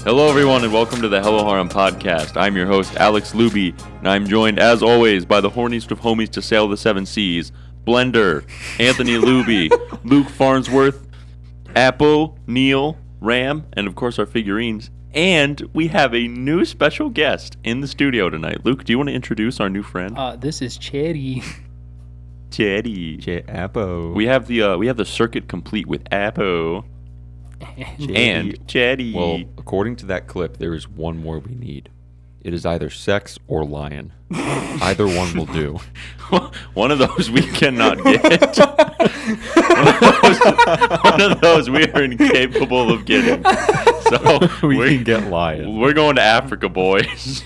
Hello, everyone, and welcome to the Hello Harem podcast. I'm your host, Alex Luby, and I'm joined, as always, by the horniest of homies to sail the seven seas, Blender, Anthony Luby, Luke Farnsworth, Appo, Neil, Ram, and of course our figurines. And we have a new special guest in the studio tonight. Luke, do you want to introduce our new friend? This is Cherry. Appo. We have the circuit complete with Appo. And Chetty. Well, according to that clip, there is one more we need. It is either sex or lion. Either one will do. One of those we cannot get. one of those we are incapable of getting. So we can get lion. We're going to Africa, boys.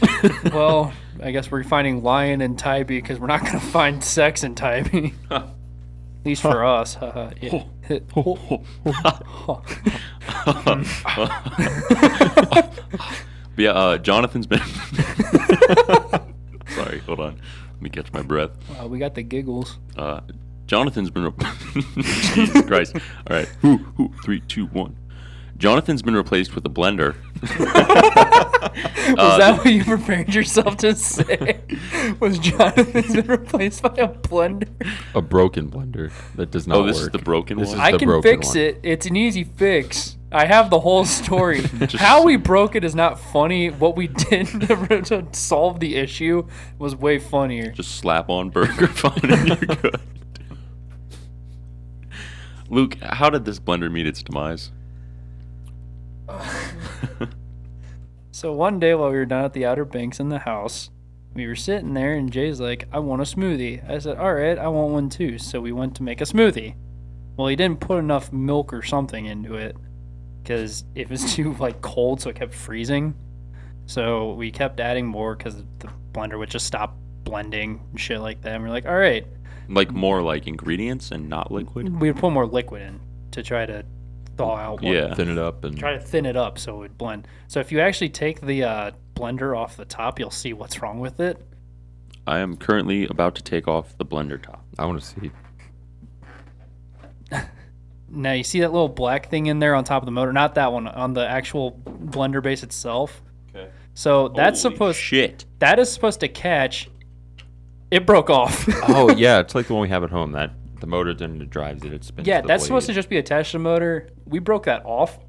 Well, I guess we're finding lion in Tybee because we're not going to find sex in Tybee. At least for us. Yeah, Jonathan's been... Sorry, hold on. Let me catch my breath. We got the giggles. Jonathan's been... Jesus Christ. All right. 3, 2, 1. Jonathan's been replaced with a blender. Was that what you prepared yourself to say? Was Jonathan's been replaced by a blender? A broken blender that does not work. Oh, this is the broken one? I can fix it. It's an easy fix. I have the whole story. How we broke it is not funny. What we did to solve the issue was way funnier. Just slap on burger phone and you're good. Luke, how did this blender meet its demise? So one day while we were down at the Outer Banks in the house, we were sitting there and Jay's like, I want a smoothie. I said, all right, I want one too. So we went to make a smoothie. Well, he didn't put enough milk or something into it because it was too cold, so it kept freezing. So we kept adding more because the blender would just stop blending and shit like that. And we're like, all right. More ingredients and not liquid? We would put more liquid in to try to thaw out. Thin it up. And try to thin it up so it would blend. So if you actually take the blender off the top, you'll see what's wrong with it. I am currently about to take off the blender top. I want to see. Now you see that little black thing in there on top of the motor? Not that one, on the actual blender base itself. Okay. So that's Holy shit. That is supposed to catch. It broke off. Oh yeah, it's like the one we have at home. That the motor then drives it. It spins. Yeah, the that's blade. supposed to just be attached to the motor. We broke that off.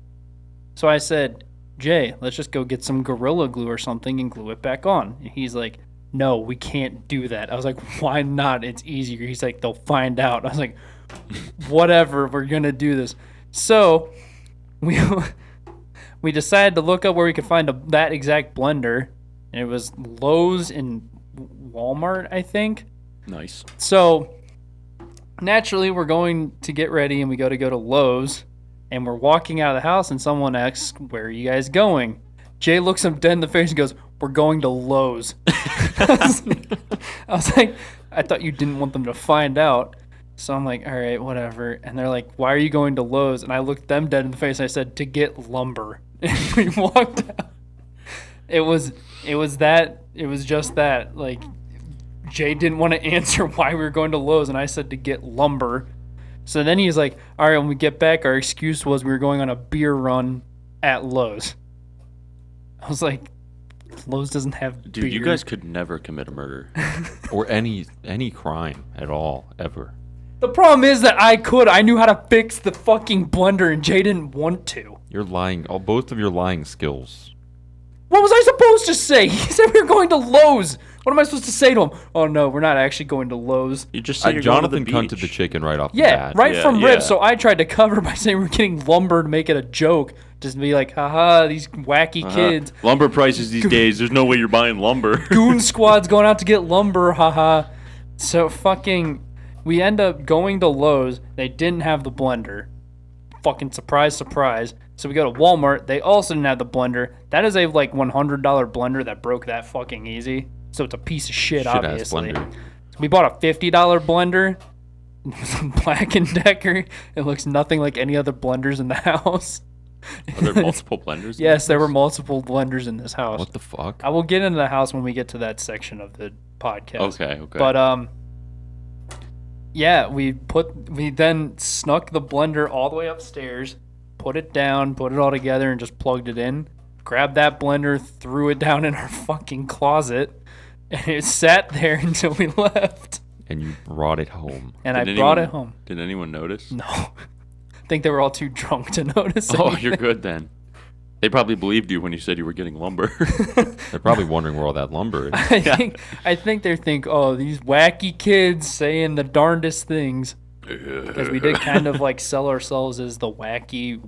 So I said, Jay, let's just go get some Gorilla Glue or something and glue it back on. And he's like, no, we can't do that. I was like, why not? It's easier. He's like, they'll find out. I was like, whatever, we're going to do this. So we decided to look up where we could find that exact blender. And it was Lowe's and Walmart, I think. Nice. So naturally, we're going to get ready, and we go to Lowe's, and we're walking out of the house, and someone asks, where are you guys going? Jay looks him dead in the face and goes, we're going to Lowe's. I was like, I thought you didn't want them to find out. So I'm like, all right, whatever. And they're like, why are you going to Lowe's? And I looked them dead in the face, and I said, to get lumber. And we walked out. It was just that, Jay didn't want to answer why we were going to Lowe's, and I said to get lumber. So then he's like, all right, when we get back, our excuse was we were going on a beer run at Lowe's. I was like, Lowe's doesn't have beer. Dude, you guys could never commit a murder. Or any crime at all, ever. The problem is that I knew how to fix the fucking blender, and Jay didn't want to. You're lying. Both of your lying skills. What was I supposed to say? He said we were going to Lowe's. What am I supposed to say to him? Oh, no, we're not actually going to Lowe's. You just said you're going to the Jonathan beach. cunted the chicken right off the Yeah, bat. right from rib. Yeah. So I tried to cover by saying we're getting lumber to make it a joke. Just to be like, haha, these wacky kids. Lumber prices these days. There's no way you're buying lumber. Goon squad's going out to get lumber, haha. So we end up going to Lowe's. They didn't have the blender. Fucking surprise, surprise. So we go to Walmart. They also didn't have the blender. That is a $100 blender that broke that fucking easy. So it's a piece of shit obviously. Blender. So we bought a $50 blender. It was Black & Decker. It looks nothing like any other blenders in the house. Are there multiple blenders? Yes, there were multiple blenders in this house. What the fuck? I will get into the house when we get to that section of the podcast. Okay. But yeah, we then snuck the blender all the way upstairs, put it down, put it all together, and just plugged it in. grabbed that blender, threw it down in our fucking closet, and it sat there until we left. And you brought it home. And I brought it home. Did anyone notice? No. I think they were all too drunk to notice Oh, anything. you're good then. They probably believed you when you said you were getting lumber. They're probably wondering where all that lumber is. I think they think, oh, these wacky kids saying the darndest things. Because we did kind of like sell ourselves as the wacky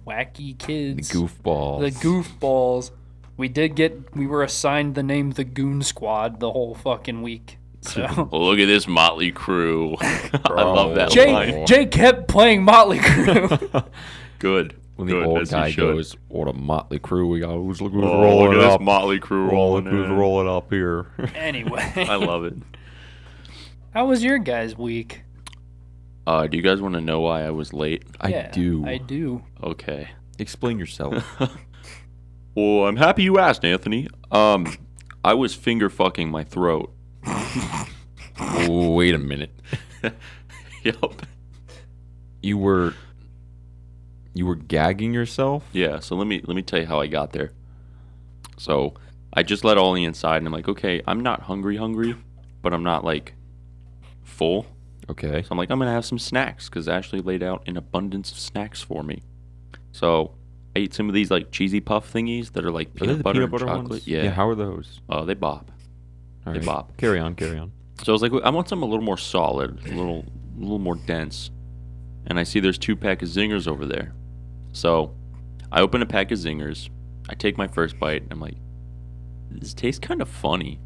kids. The goofballs. The goofballs. We were assigned the name the Goon Squad the whole fucking week. So Well, look at this motley crew. I love that line. Jay kept playing Motley Crue. Good. When the Good, old as he guy should. goes, what a motley crew we got. Look who's Look rolling at this up. motley crew rolling Who's in. rolling up here. Anyway. I love it. How was your guys' week? Do you guys want to know why I was late? Yeah, I do. I do. Okay. Explain yourself. Well, I'm happy you asked, Anthony. I was finger fucking my throat. Oh, wait a minute. Yep. You were gagging yourself? Yeah, so let me tell you how I got there. So I just let Ollie inside and I'm like, okay, I'm not hungry, but I'm not like full. Okay. So I'm like, I'm gonna have some snacks because Ashley laid out an abundance of snacks for me. So I ate some of these like cheesy puff thingies that are like Are they peanut the butter peanut butter and chocolate. ones? Yeah. How are those? Oh, they bop. All They right. bop. Carry on. So I was like, I want something a little more solid, a little more dense. And I see there's 2 pack of zingers over there. So I open a pack of zingers. I take my first bite. And I'm like, this tastes kind of funny.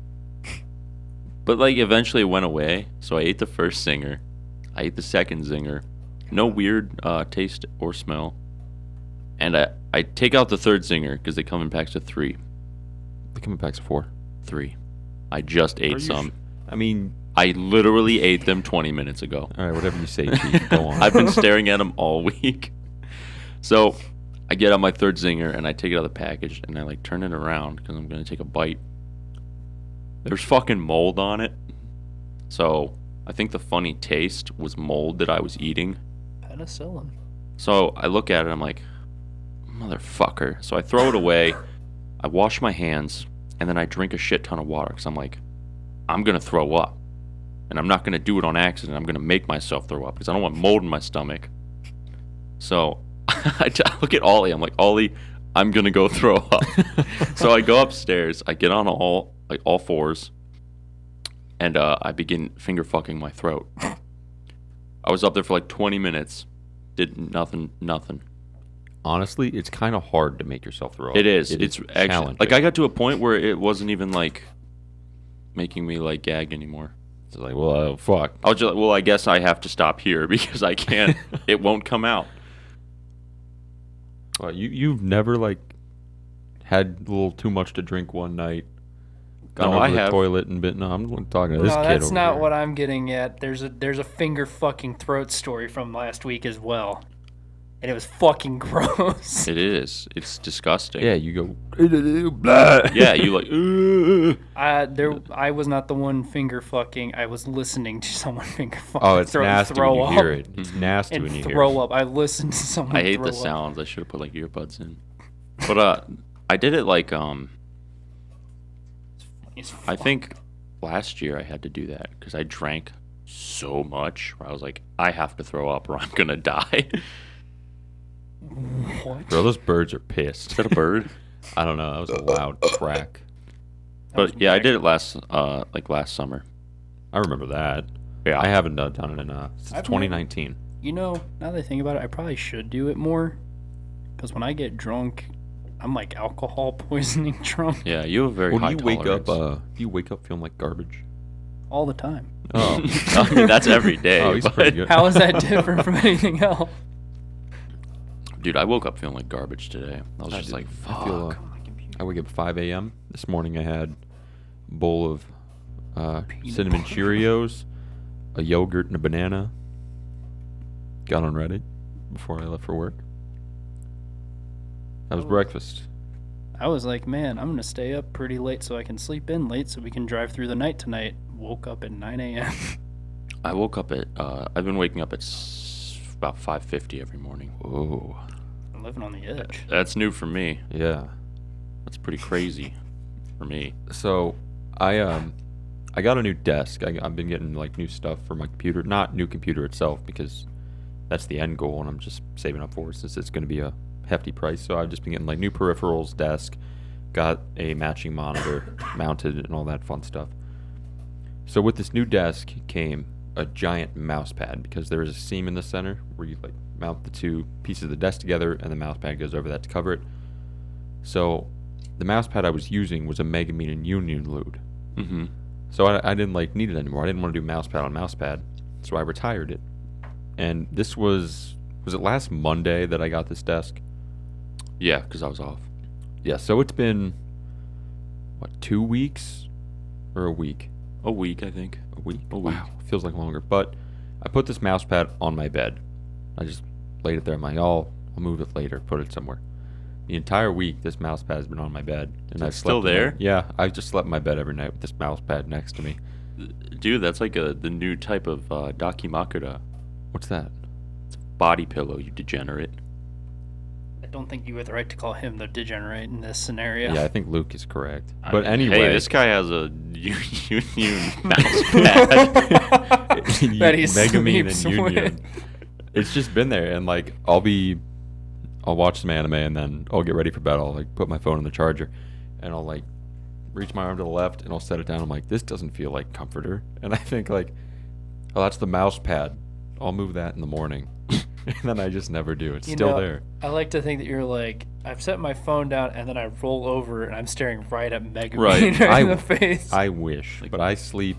But like eventually it went away. So I ate the first zinger. I ate the second zinger. No weird taste or smell. And I take out the third zinger because they come in packs of 3. They come in packs of 4. 3. I just ate some. I mean, I literally ate them 20 minutes ago. all right, whatever you say, Chief. Go on. I've been staring at them all week. So I get out my third zinger and I take it out of the package and I like turn it around because I'm going to take a bite. There's fucking mold on it. So I think the funny taste was mold that I was eating. Penicillin. So I look at it, I'm like, motherfucker. So I throw it away. I wash my hands and then I drink a shit ton of water because I'm like, I'm going to throw up. And I'm not going to do it on accident. I'm going to make myself throw up because I don't want mold in my stomach. So I look at Ollie. I'm like, Ollie, I'm going to go throw up. So I go upstairs. I get on all fours. And I begin finger fucking my throat. I was up there for like 20 minutes. Did nothing. Honestly, it's kind of hard to make yourself throw up. It is. It It's is actually challenging. like I got to a point where it wasn't even like making me like gag anymore. It's like, well, fuck. I was just like, well, I guess I have to stop here because I can't. It won't come out. Well, you've never like had a little too much to drink one night. Gone No, over I the have. toilet and been. No, I'm talking to this No, kid that's over not here. what I'm getting at. There's a finger fucking throat story from last week as well. And it was fucking gross. It is. It's disgusting. Yeah, you go. Blah. Yeah, you like. I was not the one finger fucking. I was listening to someone finger fucking. Oh, it's nasty throw when you up hear it. It's nasty and when you hear throw it. up. I listened to someone. I hate throw the up. sounds. I should have put like earbuds in. But I did it like It's I think last year I had to do that because I drank so much where I was like, I have to throw up or I'm gonna die. What? Bro, those birds are pissed. Is that a bird? I don't know. That was a loud crack. But yeah, I did it last summer. I remember that. Yeah. I haven't done it in since I've 2019. You know, now that I think about it, I probably should do it more. Because when I get drunk, I'm like alcohol poisoning drunk Yeah, you have a very Well, high do you wake up? tolerance. Do you wake up feeling like garbage? all the time. Oh, I mean, that's every day. oh, he's but- pretty good. How is that different from anything else? Dude, I woke up feeling like garbage today. I was I just did- like, I feel, fuck. I wake up at 5 a.m. This morning. I had a bowl of cinnamon butter. Cheerios, a yogurt, and a banana. Got on Reddit before I left for work. That was breakfast. I was like, man, I'm going to stay up pretty late so I can sleep in late so we can drive through the night tonight. Woke up at 9 a.m. I woke up at, I've been waking up at about 5:50 every morning. Oh, I'm living on the edge. That's new for me. yeah. That's pretty crazy for me. So I got a new desk. I've been getting like new stuff for my computer, not new computer itself because that's the end goal, and I'm just saving up for it since it's going to be a hefty price. So I've just been getting like new peripherals, desk, got a matching monitor mounted, and all that fun stuff. So with this new desk came a giant mouse pad because there is a seam in the center where you like mount the two pieces of the desk together, and the mouse pad goes over that to cover it. So the mouse pad I was using was a Megamine and Union Lude. Mm-hmm. So I didn't like need it anymore. I didn't want to do mouse pad on mouse pad, so I retired it. And this was it last Monday that I got this desk? Yeah, because I was off. Yeah, so it's been, what, 2 weeks? Or a week? A week, I think. A week? A week. Wow, feels like longer. But I put this mouse pad on my bed. I just laid it there. I'm like, I'll move it later, put it somewhere. The entire week, this mouse pad has been on my bed. And I've still slept in there? it. Yeah, I've just slept in my bed every night with this mouse pad next to me. Dude, that's like the new type of dakimakura. What's that? Body pillow, you degenerate. I don't think you have the right to call him the degenerate in this scenario. Yeah, I think Luke is correct. I But mean, anyway. Hey, this guy has a Union mouse pad. That he Megamine and sleeps Union. with. It's just been there, and like I'll watch some anime, and then I'll get ready for bed. I'll like put my phone on the charger, and I'll like reach my arm to the left, and I'll set it down. I'm like, this doesn't feel like comforter, and I think like, oh, that's the mouse pad. I'll move that in the morning, and then I just never do. It's still there. I like to think that you're like, I've set my phone down and then I roll over and I'm staring right at Megan Right. in the face. I wish, but I sleep.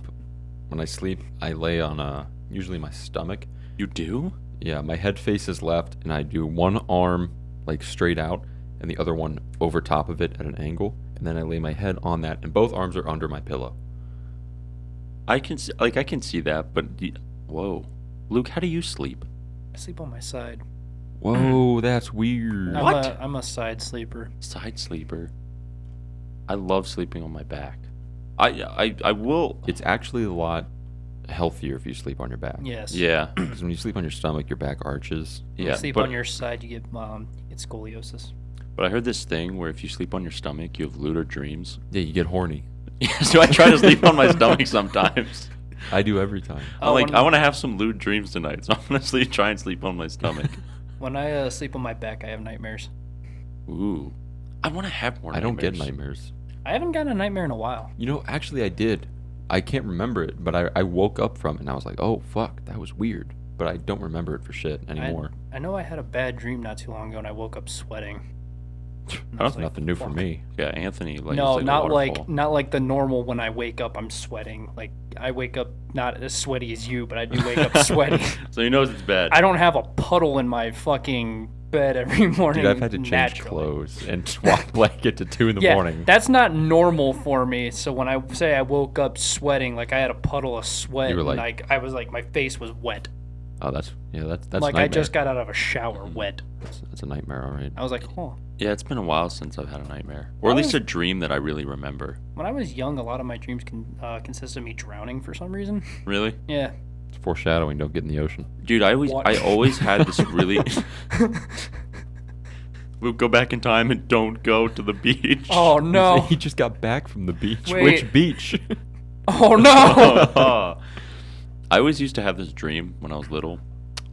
When I sleep, I lay on usually my stomach. You do? Yeah, my head faces left, and I do one arm like straight out, and the other one over top of it at an angle, and then I lay my head on that, and both arms are under my pillow. I can see that, but whoa, Luke, how do you sleep? I sleep on my side. Whoa, that's weird. What? I'm a side sleeper. Side sleeper. I love sleeping on my back. I will. It's actually a lot healthier if you sleep on your back. Yes. Yeah. Because when you sleep on your stomach, your back arches. When Yeah. you sleep but, on your side, you get scoliosis. but I heard this thing where if you sleep on your stomach, you have lunar dreams. Yeah, you get horny. Yeah, so I try to sleep on my stomach sometimes. I do every time. I'm like, I want to have some lewd dreams tonight, so I'm gonna try and sleep on my stomach. When I sleep on my back, I have nightmares. Ooh, I want to have more. I don't get nightmares. nightmares. I haven't gotten a nightmare in a while. You know, actually I did. I can't remember it, but I woke up from it and I was like, oh, fuck, that was weird. But I don't remember it for shit anymore. I know I had a bad dream not too long ago, and I woke up sweating. And I That's was like, nothing new for "Fuck." me. Yeah, Anthony. Like, No, it's like a not waterfall. like the normal when I wake up I'm sweating. Like I wake up not as sweaty as you, but I do wake up sweaty. So he knows it's bad. I don't have a puddle in my fucking bed every morning. Dude, I've had to change naturally. clothes and swap blanket to 2 in the Yeah, morning. that's not normal for me. So when I say I woke up sweating, like I had a puddle of sweat, You were and like- I was like my face was wet. Oh, that's Like nightmare. I just got out of a shower wet. That's a nightmare, all right. I was like, huh. Yeah, it's been a while since I've had a nightmare, or at least a dream that I really remember. When I was young, a lot of my dreams consist of me drowning for some reason. Really, Yeah. It's foreshadowing. Don't get in the ocean. dude. I What? always had this really. We'll go back in time and don't go to the beach. Oh no. He just got back from the beach. Wait. Which beach? Oh no. I always used to have this dream when I was little.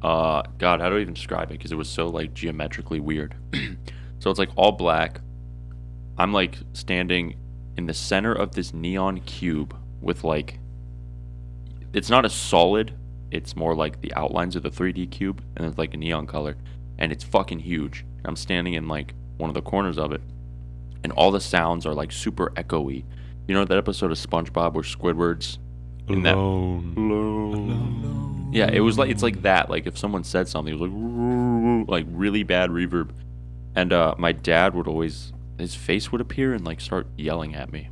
God, how do I even describe it? Because it was so like geometrically weird. So it's like all black. I'm like standing in the center of this neon cube with like, it's not a solid. It's more like the outlines of the 3D cube, and it's like a neon color, and it's fucking huge. I'm standing in like one of the corners of it, and all the sounds are like super echoey. You know that episode of SpongeBob where Squidward's in that? Alone. Yeah, it was like, it's like that. Like if someone said something, it was like really bad reverb. And my dad would always, his face would appear and like start yelling at me.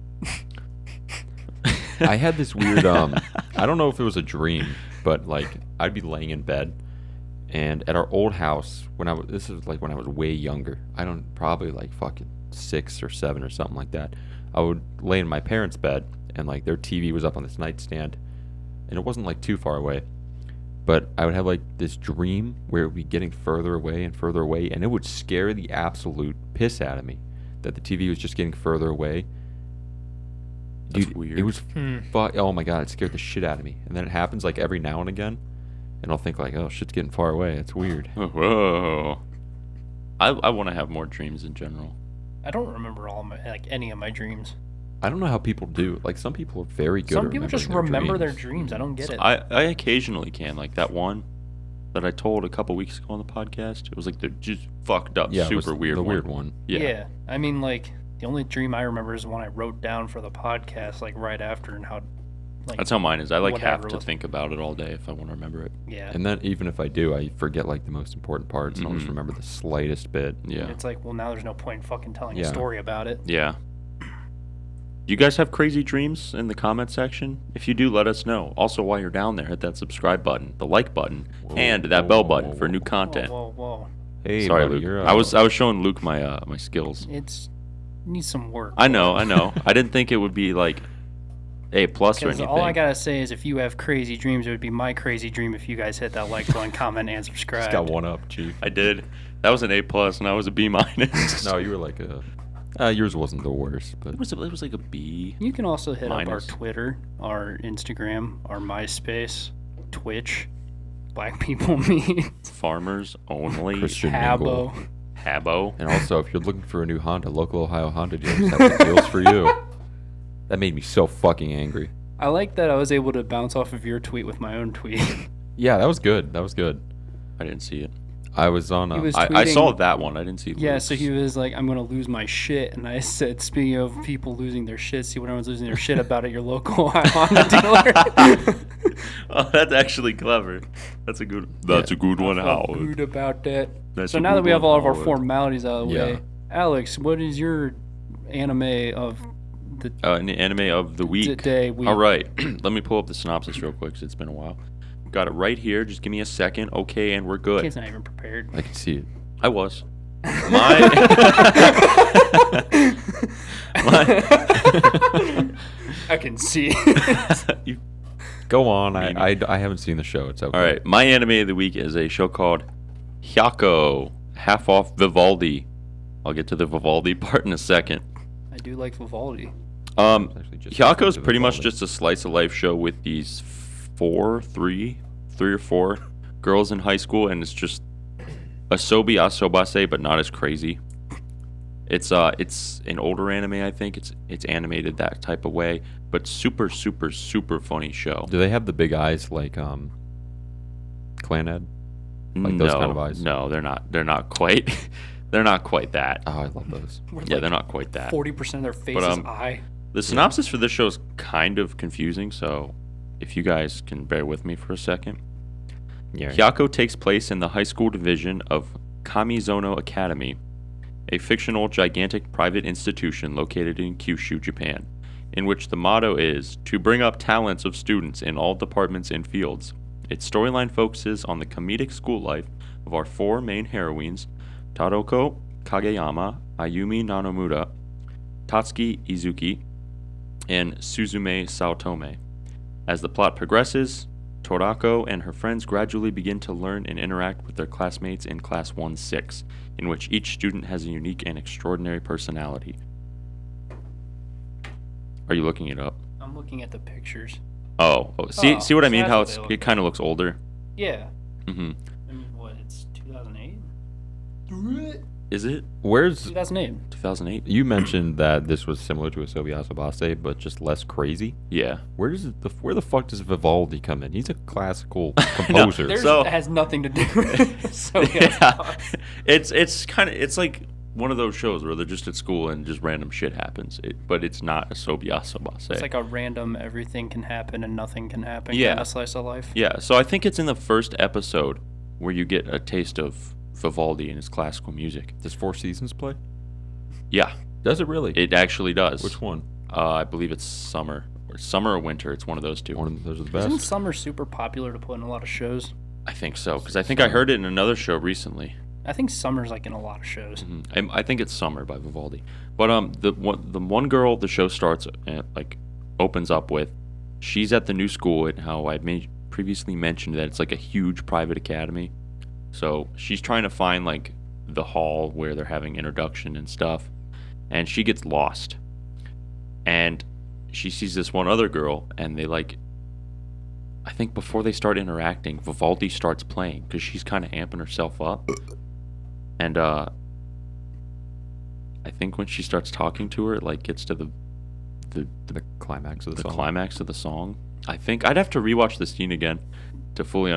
I had this weird, I don't know if it was a dream, but like I'd be laying in bed, and at our old house, this is like when I was way younger, probably like fucking 6 or 7 or something like that, I would lay in my parents' bed, and like their TV was up on this nightstand, and it wasn't like too far away, but I would have like this dream where it would be getting further away and further away, and it would scare the absolute piss out of me. that the TV was just getting further away. That's Dude, weird. It was oh my god, it scared the shit out of me. And then it happens like every now and again, and I'll think like, oh, shit's getting far away. It's weird. Whoa. I want to have more dreams in general. I don't remember any of my dreams. I don't know how people do. Like, some people are very good. Some at people just remembering remember their dreams. dreams. I don't get it. I occasionally can, like that one that I told a couple weeks ago on the podcast. It was like the just fucked up, Yeah, it was super weird the one. weird one. Yeah. I mean, like, the only dream I remember is the one I wrote down for the podcast, like, right after, and how, like... That's how mine is. I, like, have whatever to was- think about it all day if I want to remember it. Yeah. And then even if I do, I forget like the most important parts, and I'll just Mhm. remember the slightest bit. Yeah. It's like, well, now there's no point in fucking telling a Yeah. story about it. Yeah. You guys have crazy dreams in the comment section? If you do, let us know. Also, while you're down there, hit that subscribe button, the like button, and that bell button for new content. Whoa. Hey, Sorry, buddy, Luke. you're, I was showing Luke my my skills. It needs some work. I know. I didn't think it would be like A+ or Because anything. all I gotta say is, if you have crazy dreams, it would be my crazy dream if you guys hit that like button, comment, and subscribe. just got one up, Chief. I did. That was an A+, and I was a B-. No, you were like a. Yours wasn't the worst, but It was like a B. You can also hit up our Minus. Twitter, our Instagram, our MySpace, Twitch, Black People Meet, Farmers only. Christian Mingle. Habbo. Habbo. And also, if you're looking for a new Honda, local Ohio Honda dealers have some deals for you. That made me so fucking angry. I like that I was able to bounce off of your tweet with my own tweet. Yeah, that was good. That was good. I didn't see it. I was on. He was I saw tweeting- that one. I didn't see Yeah, Luke's. so he was like, I'm going to lose my shit. And I said, speaking of people losing their shit, see what everyone's losing their shit about at your local Honda dealer. Oh, that's actually clever. That's a good. That's a good one, I felt Howard. good about that. That's So a now that good we have one, all of our Howard. formalities out of the Yeah. way, Alex, what is your anime of the An anime of the week. day week? All right, let me pull up the synopsis real quick, 'cause it's been a while. Got it right here. Just give me a second. Okay, and we're good. Kid's not even prepared. I can see it. I was. My. I can see. You- Go on. Maybe. I haven't seen the show. It's okay. all right, my anime of the week is a show called Hyako, half off Vivaldi. I'll get to the Vivaldi part in a second. I do like Vivaldi. Actually, just Hyako's to pretty much Vivaldi. just a slice of life show with these three or four girls in high school, and it's just asobi asobase, but not as crazy. It's an older anime, I think. It's animated that type of way, but super funny show. Do they have the big eyes like Clanad? Like those kind of eyes? No, they're not. They're not quite. They're not quite that. Oh, I love those. Yeah, they're not quite that. 40% of their face is eye. The synopsis for this show is kind of confusing, so if you guys can bear with me for a second. Yeah. Hyako takes place in the high school division of Kamizono Academy, a fictional gigantic private institution located in Kyushu, Japan, in which the motto is to bring up talents of students in all departments and fields. Its storyline focuses on the comedic school life of our four main heroines, Tadoko Kageyama, Ayumi Nanomura, Tatsuki Izuki, and Suzume Saotome. As the plot progresses, Torako and her friends gradually begin to learn and interact with their classmates in Class 1-6, in which each student has a unique and extraordinary personality. Are you looking it up? I'm looking at the pictures. See what I so mean? that's How what they look it kind of looks older. Yeah. Mm-hmm. And what, it's 2008? Is it Where's 2008. 2008? you mentioned that this was similar to a Asobi Asobase, but just less crazy. Yeah. Where the fuck does Vivaldi come in? He's a classical composer. There's So- has nothing to do with it. So Yeah. It's like one of those shows where they're just at school and just random shit happens. But it's not a Asobi-Asobase. It's like a random everything can happen and nothing can happen Yeah. kind of slice of life. Yeah, so I think it's in the first episode where you get a taste of Vivaldi and his classical music. Does Four Seasons play? Yeah, Does it really? it actually does. Which one? I believe it's summer or winter. It's one of those two. One of those are the Isn't best. summer super popular to put in a lot of shows? I think so, because I think I heard it in another show recently. I think summer's like in a lot of shows. I think it's Summer by Vivaldi. But the one girl the show starts opens up with, she's at the new school, and how I previously mentioned that it's like a huge private academy. So she's trying to find like the hall where they're having introduction and stuff, and she gets lost. And she sees this one other girl, and they like, I think before they start interacting, Vivaldi starts playing because she's kind of amping herself up. And I think when she starts talking to her, it like gets to the climax of the song. climax of the song. I think I'd have to rewatch the scene again to fully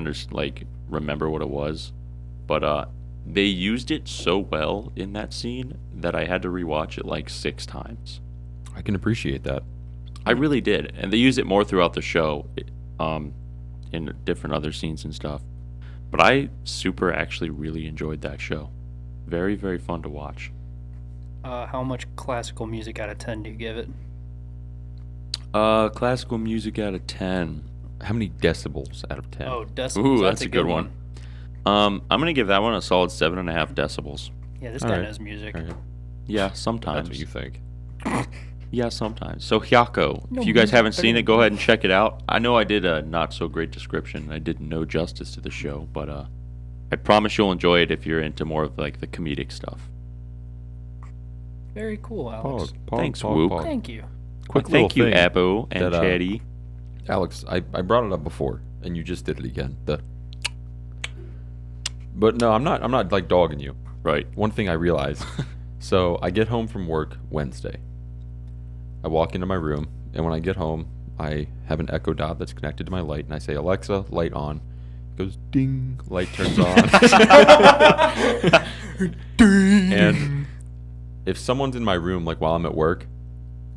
remember what it was. But they used it so well in that scene that I had to rewatch it like 6 times. I can appreciate that. I really did, and they use it more throughout the show, in different other scenes and stuff. But I actually really enjoyed that show. Very, very fun to watch. How much classical music out of 10 do you give it? Classical music out of 10. How many decibels out of 10? Oh, decibels. Ooh, that's a good one. I'm gonna give that one a solid 7.5 decibels. Yeah, this All guy right. knows music. All right. Yeah, sometimes. That's what you think. Yeah, sometimes. So Hyako, No, if you guys music haven't seen better it, go ahead and check it out. I know I did a not so great description. I did no justice to the show, but I promise you'll enjoy it if you're into more of like the comedic stuff. Very cool, Alex. Thanks, Whoop. Thank you. Quick Thank you, little thing Abu and that, Chatty. Alex, I brought it up before, and you just did it again. But no, I'm not like dogging you. Right. One thing I realized. So I get home from work Wednesday. I walk into my room, and when I get home, I have an Echo Dot that's connected to my light, and I say, Alexa, light on. It goes ding, light turns on. And if someone's in my room, like while I'm at work,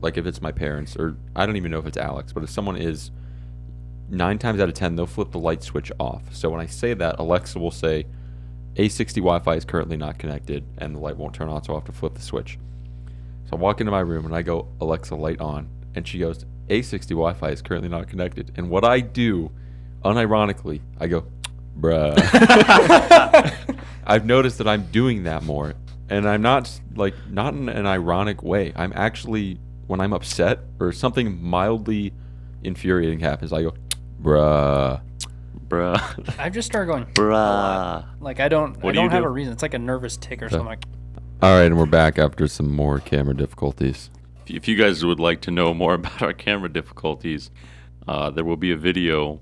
like if it's my parents, or I don't even know if it's Alex, but if someone is, 9 times out of 10, they'll flip the light switch off. So when I say that, Alexa will say, A60 Wi-Fi is currently not connected, and the light won't turn on, so I'll have to flip the switch. So I walk into my room, and I go, Alexa, light on. And she goes, A60 Wi-Fi is currently not connected. And what I do, unironically, I go, bruh. I've noticed that I'm doing that more. And I'm not in an ironic way. I'm actually, when I'm upset or something mildly infuriating happens, I go, bruh. I've just started going, Bruh. like I don't What do you have do? a reason. It's like a nervous tick or something. Like, All right, and we're back after some more camera difficulties. If you guys would like to know more about our camera difficulties, there will be a video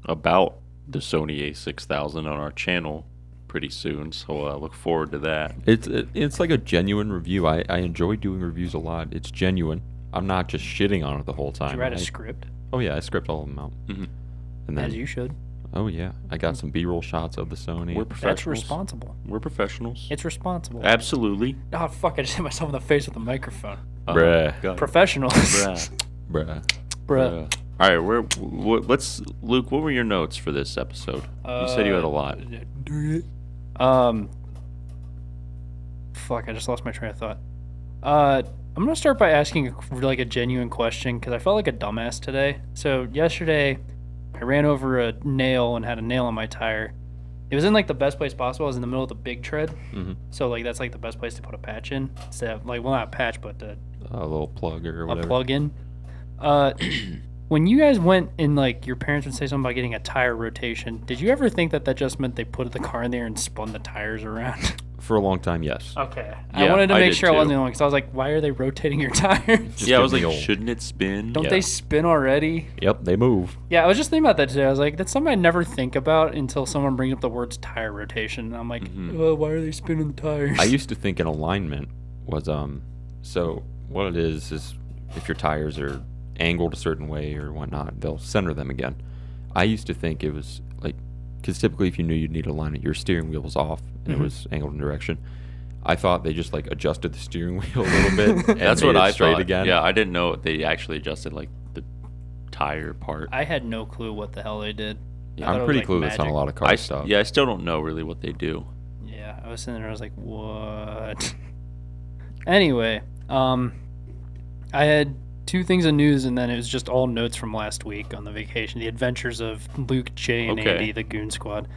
about the Sony a6000 on our channel pretty soon, so look forward to that. It's like a genuine review. I enjoy doing reviews a lot. It's genuine. I'm not just shitting on it the whole time. did you write a script? Oh yeah, I script all of them out. Mhm. And then, As you should. oh yeah, I got some B-roll shots of the Sony. We're That's professionals. responsible. We're professionals. It's responsible. Absolutely. Oh, fuck, I just hit myself in the face with a microphone. Bruh. God. Professionals. Bruh. Bruh. Bruh. All right, Luke, what were your notes for this episode? You said you had a lot. Fuck, I just lost my train of thought. I'm gonna start by asking a genuine question because I felt like a dumbass today. So yesterday, I ran over a nail and had a nail on my tire. It was in like the best place possible. I was in the middle of the big tread, so like that's like the best place to put a patch in. Instead of, like, well, not a patch, but A little plug or whatever. a plug in. When you guys went in, like your parents would say something about getting a tire rotation. Did you ever think that just meant they put the car in there and spun the tires around? For a long time, yes. Okay. I Yeah, wanted to I make did sure I too. wasn't the only one because I was like, why are they rotating your tires? Just Yeah, I give was me like, old- shouldn't it spin? Don't Yeah. they spin already? Yep, they move. Yeah, I was just thinking about that today. I was like, that's something I never think about until someone brings up the words tire rotation. And I'm like, oh, why are they spinning the tires? I used to think an alignment was so what it is if your tires are angled a certain way or whatnot, they'll center them again. I used to think it was like, because typically if you knew you'd need alignment, your steering wheel was off and it was angled in direction. I thought they just like adjusted the steering wheel a little bit. And That's made what it I straight thought. again. Yeah, I didn't know they actually adjusted like the tire part. I had no clue what the hell they did. Yeah, I thought I'm it pretty was, like, clueless on a magic. lot of car stuff. Yeah, I still don't know really what they do. Yeah, I was sitting there. I was like, what? Anyway, I had 2 things of news, and then it was just all notes from last week on the vacation. The adventures of Luke, Jay, and Okay. Andy, the Goon Squad.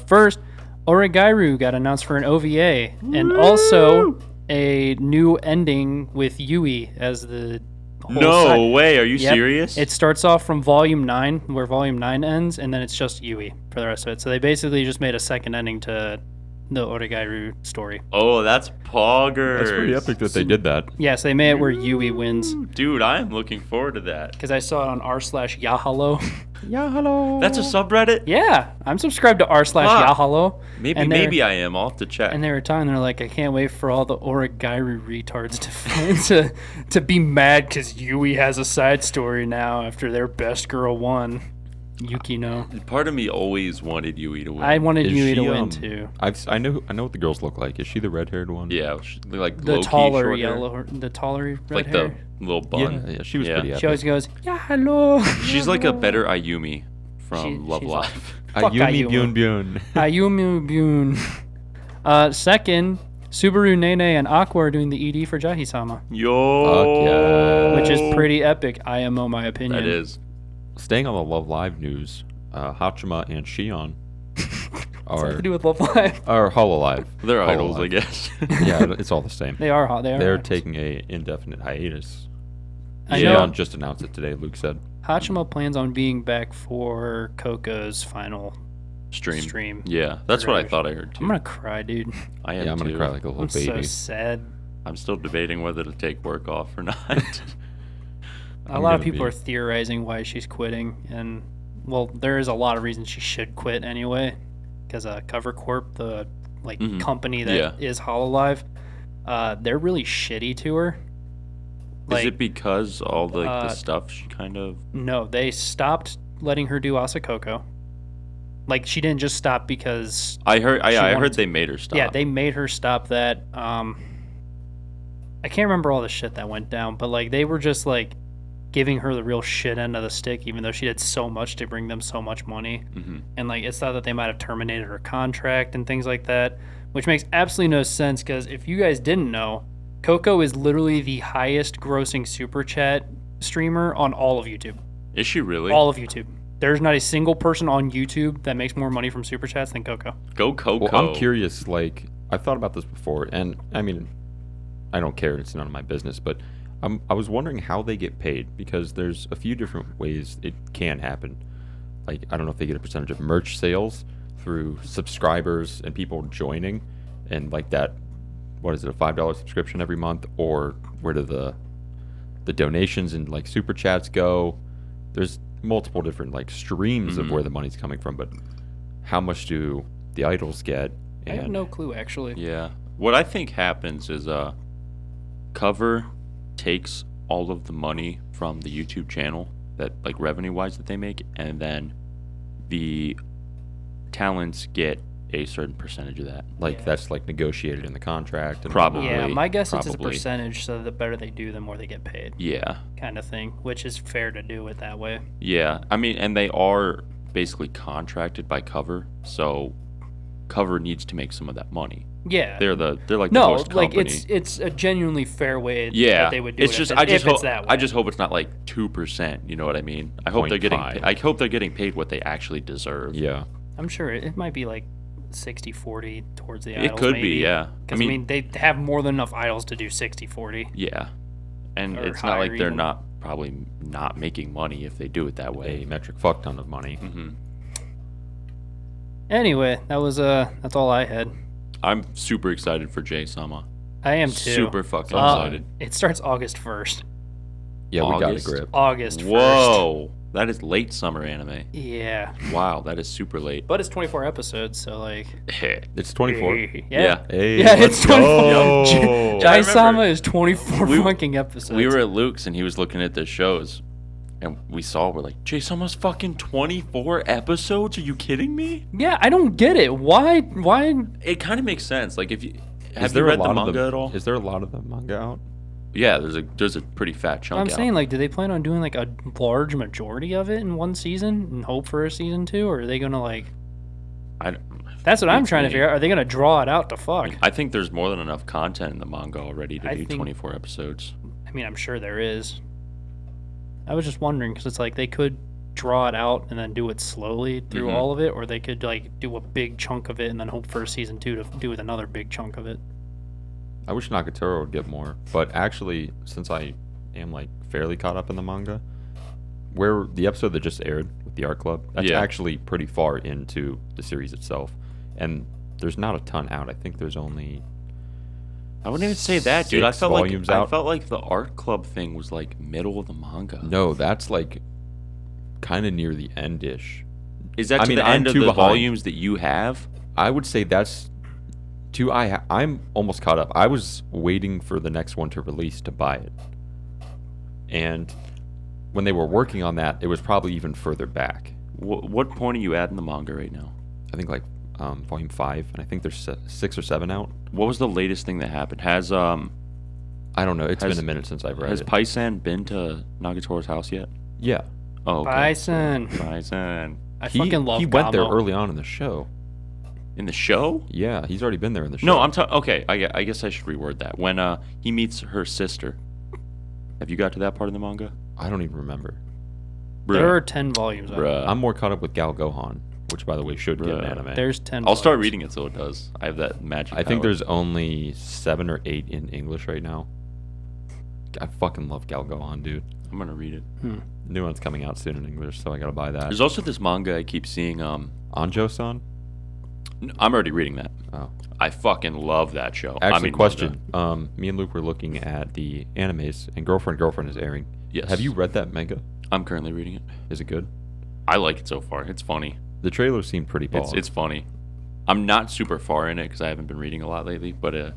First, Origairu got announced for an OVA, and also a new ending with Yui as the whole No side. way, are you Yep. serious? It starts off from Volume 9, where Volume 9 ends, and then it's just Yui for the rest of it. So they basically just made a second ending to the Origairu story. Oh, that's poggers. That's pretty epic that they did that. Yes, they made it where Yui wins. Dude, I am looking forward to that. Because I saw it on r/Yahalo. Yeah, hello. That's a subreddit? Yeah, I'm subscribed to r/Yahalo. Maybe I am. I'll have to check. And they were talking, they're like, I can't wait for all the Origairu retards to be mad because Yui has a side story now after their best girl won. Yukino. Part of me always wanted Yui to win. I wanted Is Yui she, to win too. I know what the girls look like. Is she the red-haired one? Yeah, like The low-key taller short hair. yellow, the taller red Like hair. the little bun. Yeah, she was Yeah. pretty She epic. always goes, yeah, hello. She's like a better Ayumi from Love she's Live. Fuck Ayumi Ayumi. Byun Byun. Ayumi Byun. Second, Subaru, Nene, and Aqua are doing the ED for Jahi-sama, Yo. Fuck yeah. which is pretty epic, IMO my opinion. That is. Staying on the Love Live news, Hachima and Shion Something are to do with Love Live. Hololive. They're idols, Hololive. I guess. Yeah, it's all the same. They are hot. They are. They're hot. taking a indefinite hiatus. I Yeah. know Shion just announced it today, Luke said. Hachima plans on being back for Coco's final stream. Yeah, that's what I thought I heard too. I'm gonna cry, dude. I am Yeah, I'm too. gonna cry like a little I'm so baby. sad. I'm still debating whether to take work off or not. A lot of people are theorizing why she's quitting, and well, there is a lot of reasons she should quit anyway, because Cover Corp, the company that is Hololive, they're really shitty to her. Is it because all the stuff she kind of? No, they stopped letting her do Asakoko. Like, she didn't just stop because I heard. I wanted heard to. they made her stop. Yeah, they made her stop that. I can't remember all the shit that went down, but like they were just like giving her the real shit end of the stick, even though she did so much to bring them so much money. Mm-hmm. And like it's thought that they might have terminated her contract and things like that, which makes absolutely no sense because if you guys didn't know, Coco is literally the highest grossing super chat streamer on all of YouTube. Is she really? All of YouTube. There's not a single person on YouTube that makes more money from super chats than Coco. Go Coco. Well, I'm curious, like, I've thought about this before, and I mean, I don't care, it's none of my business, but I was wondering how they get paid, because there's a few different ways it can happen. Like, I don't know if they get a percentage of merch sales through subscribers and people joining, and like that, what is it, a $5 subscription every month, or where do the donations and like super chats go? There's multiple different like streams of where the money's coming from, but how much do the idols get? I have no clue actually. Yeah. What I think happens is Cover takes all of the money from the YouTube channel that like revenue wise that they make, and then the talents get a certain percentage of that. Like Yeah. that's like negotiated in the contract. And Probably. Yeah, my guess it's a probably. percentage, so the better they do, the more they get paid, Yeah. kind of thing, which is fair to do it that way. Yeah. I mean, and they are basically contracted by Cover, so Cover needs to make some of that money. Yeah. They're like the no, host like company. it's a genuinely fair way Yeah, that they would do it's it. just if I just it's hope that way. I just hope it's not like 2%. You know what I mean? I hope they're getting 0.5. I hope they're getting paid what they actually deserve. Yeah. I'm sure it might be like 60-40 towards the It idols. could be, yeah. Because I mean, they have more than enough idols to do 60-40. Yeah, and Or it's not like higher they're even. not probably not making money if they do it that A way. metric fuck ton of money. Hmm. Anyway, that's all I had. I'm super excited for Jay Sama. I am too. Super fucking Uh, excited. It starts August 1st. Yeah, we got a August. grip. August 1st. Whoa, that is late summer anime. Yeah. Wow, that is super late. But it's 24 episodes, so like. It's 24. Yeah. Yeah. Yeah, it's 24. go. I Jai-sama remember is 24 we- fucking episodes. We were at Luke's and he was looking at the shows, and we're like, Jay Sama's fucking 24 episodes? Are you kidding me? Yeah, I don't get it. Why? It kind of makes sense. Like if you Is have you there read a lot the of manga at all? Is there a lot of the manga out? Yeah, there's a pretty fat chunk. I'm out. saying, like, do they plan on doing like a large majority of it in one season and hope for a season 2, or are they gonna like? That's what I'm Beats trying to me. figure out. Are they gonna draw it out to fuck? I think there's more than enough content in the manga already to I do think- 24 episodes. I mean, I'm sure there is. I was just wondering because it's like they could draw it out and then do it slowly through Mhm. all of it, or they could like do a big chunk of it and then hope for a season 2 to do with another big chunk of it. I wish Nagatoro would get more, but actually, since I am like fairly caught up in the manga, where the episode that just aired with the art club, that's Yeah. actually pretty far into the series itself, and there's not a ton out. I think there's only. I wouldn't even say that, dude. I 6 felt volumes like out. I felt like the art club thing was like middle of the manga. No, that's like kind of near the end-ish. Is that I to mean, the I'm end of two the behind. volumes that you have? I would say that's two. I'm almost caught up. I was waiting for the next one to release to buy it, and when they were working on that, it was probably even further back. What point are you at in the manga right now? I think like volume 5, and I think there's 6 or 7 out. What was the latest thing that happened? Has I don't know. It's Has- been a minute since I've read has it. Paisan been to Nagatora's house yet? Yeah, Oh, okay. Bison. Paisan. I fucking love he went there Gamo. early on in the show. In the show? Yeah, he's already been there in the show. No, I'm talking. Okay, I guess I should reword that. When he meets her sister. Have you got to that part of the manga? I don't even remember. There are 10 volumes. Out. Bruh. I'm more caught up with Gal Gohan, which, by the way, should get an Bruh. anime. There's 10 I'll start volumes. reading it so it does. I have that magic. I think power. there's only 7 or 8 in English right now. I fucking love Gal Gohan, dude. I'm gonna read it. New one's coming out soon in English, so I gotta buy that. There's also this manga I keep seeing. Anjo-san? I'm already reading that. Oh. I fucking love that show. Actually, manga. question. Me and Luke were looking at the animes, and Girlfriend is airing. Yes. Have you read that manga? I'm currently reading it. Is it good? I like it so far. It's funny. The trailer seemed pretty bald. It's funny. I'm not super far in it because I haven't been reading a lot lately, but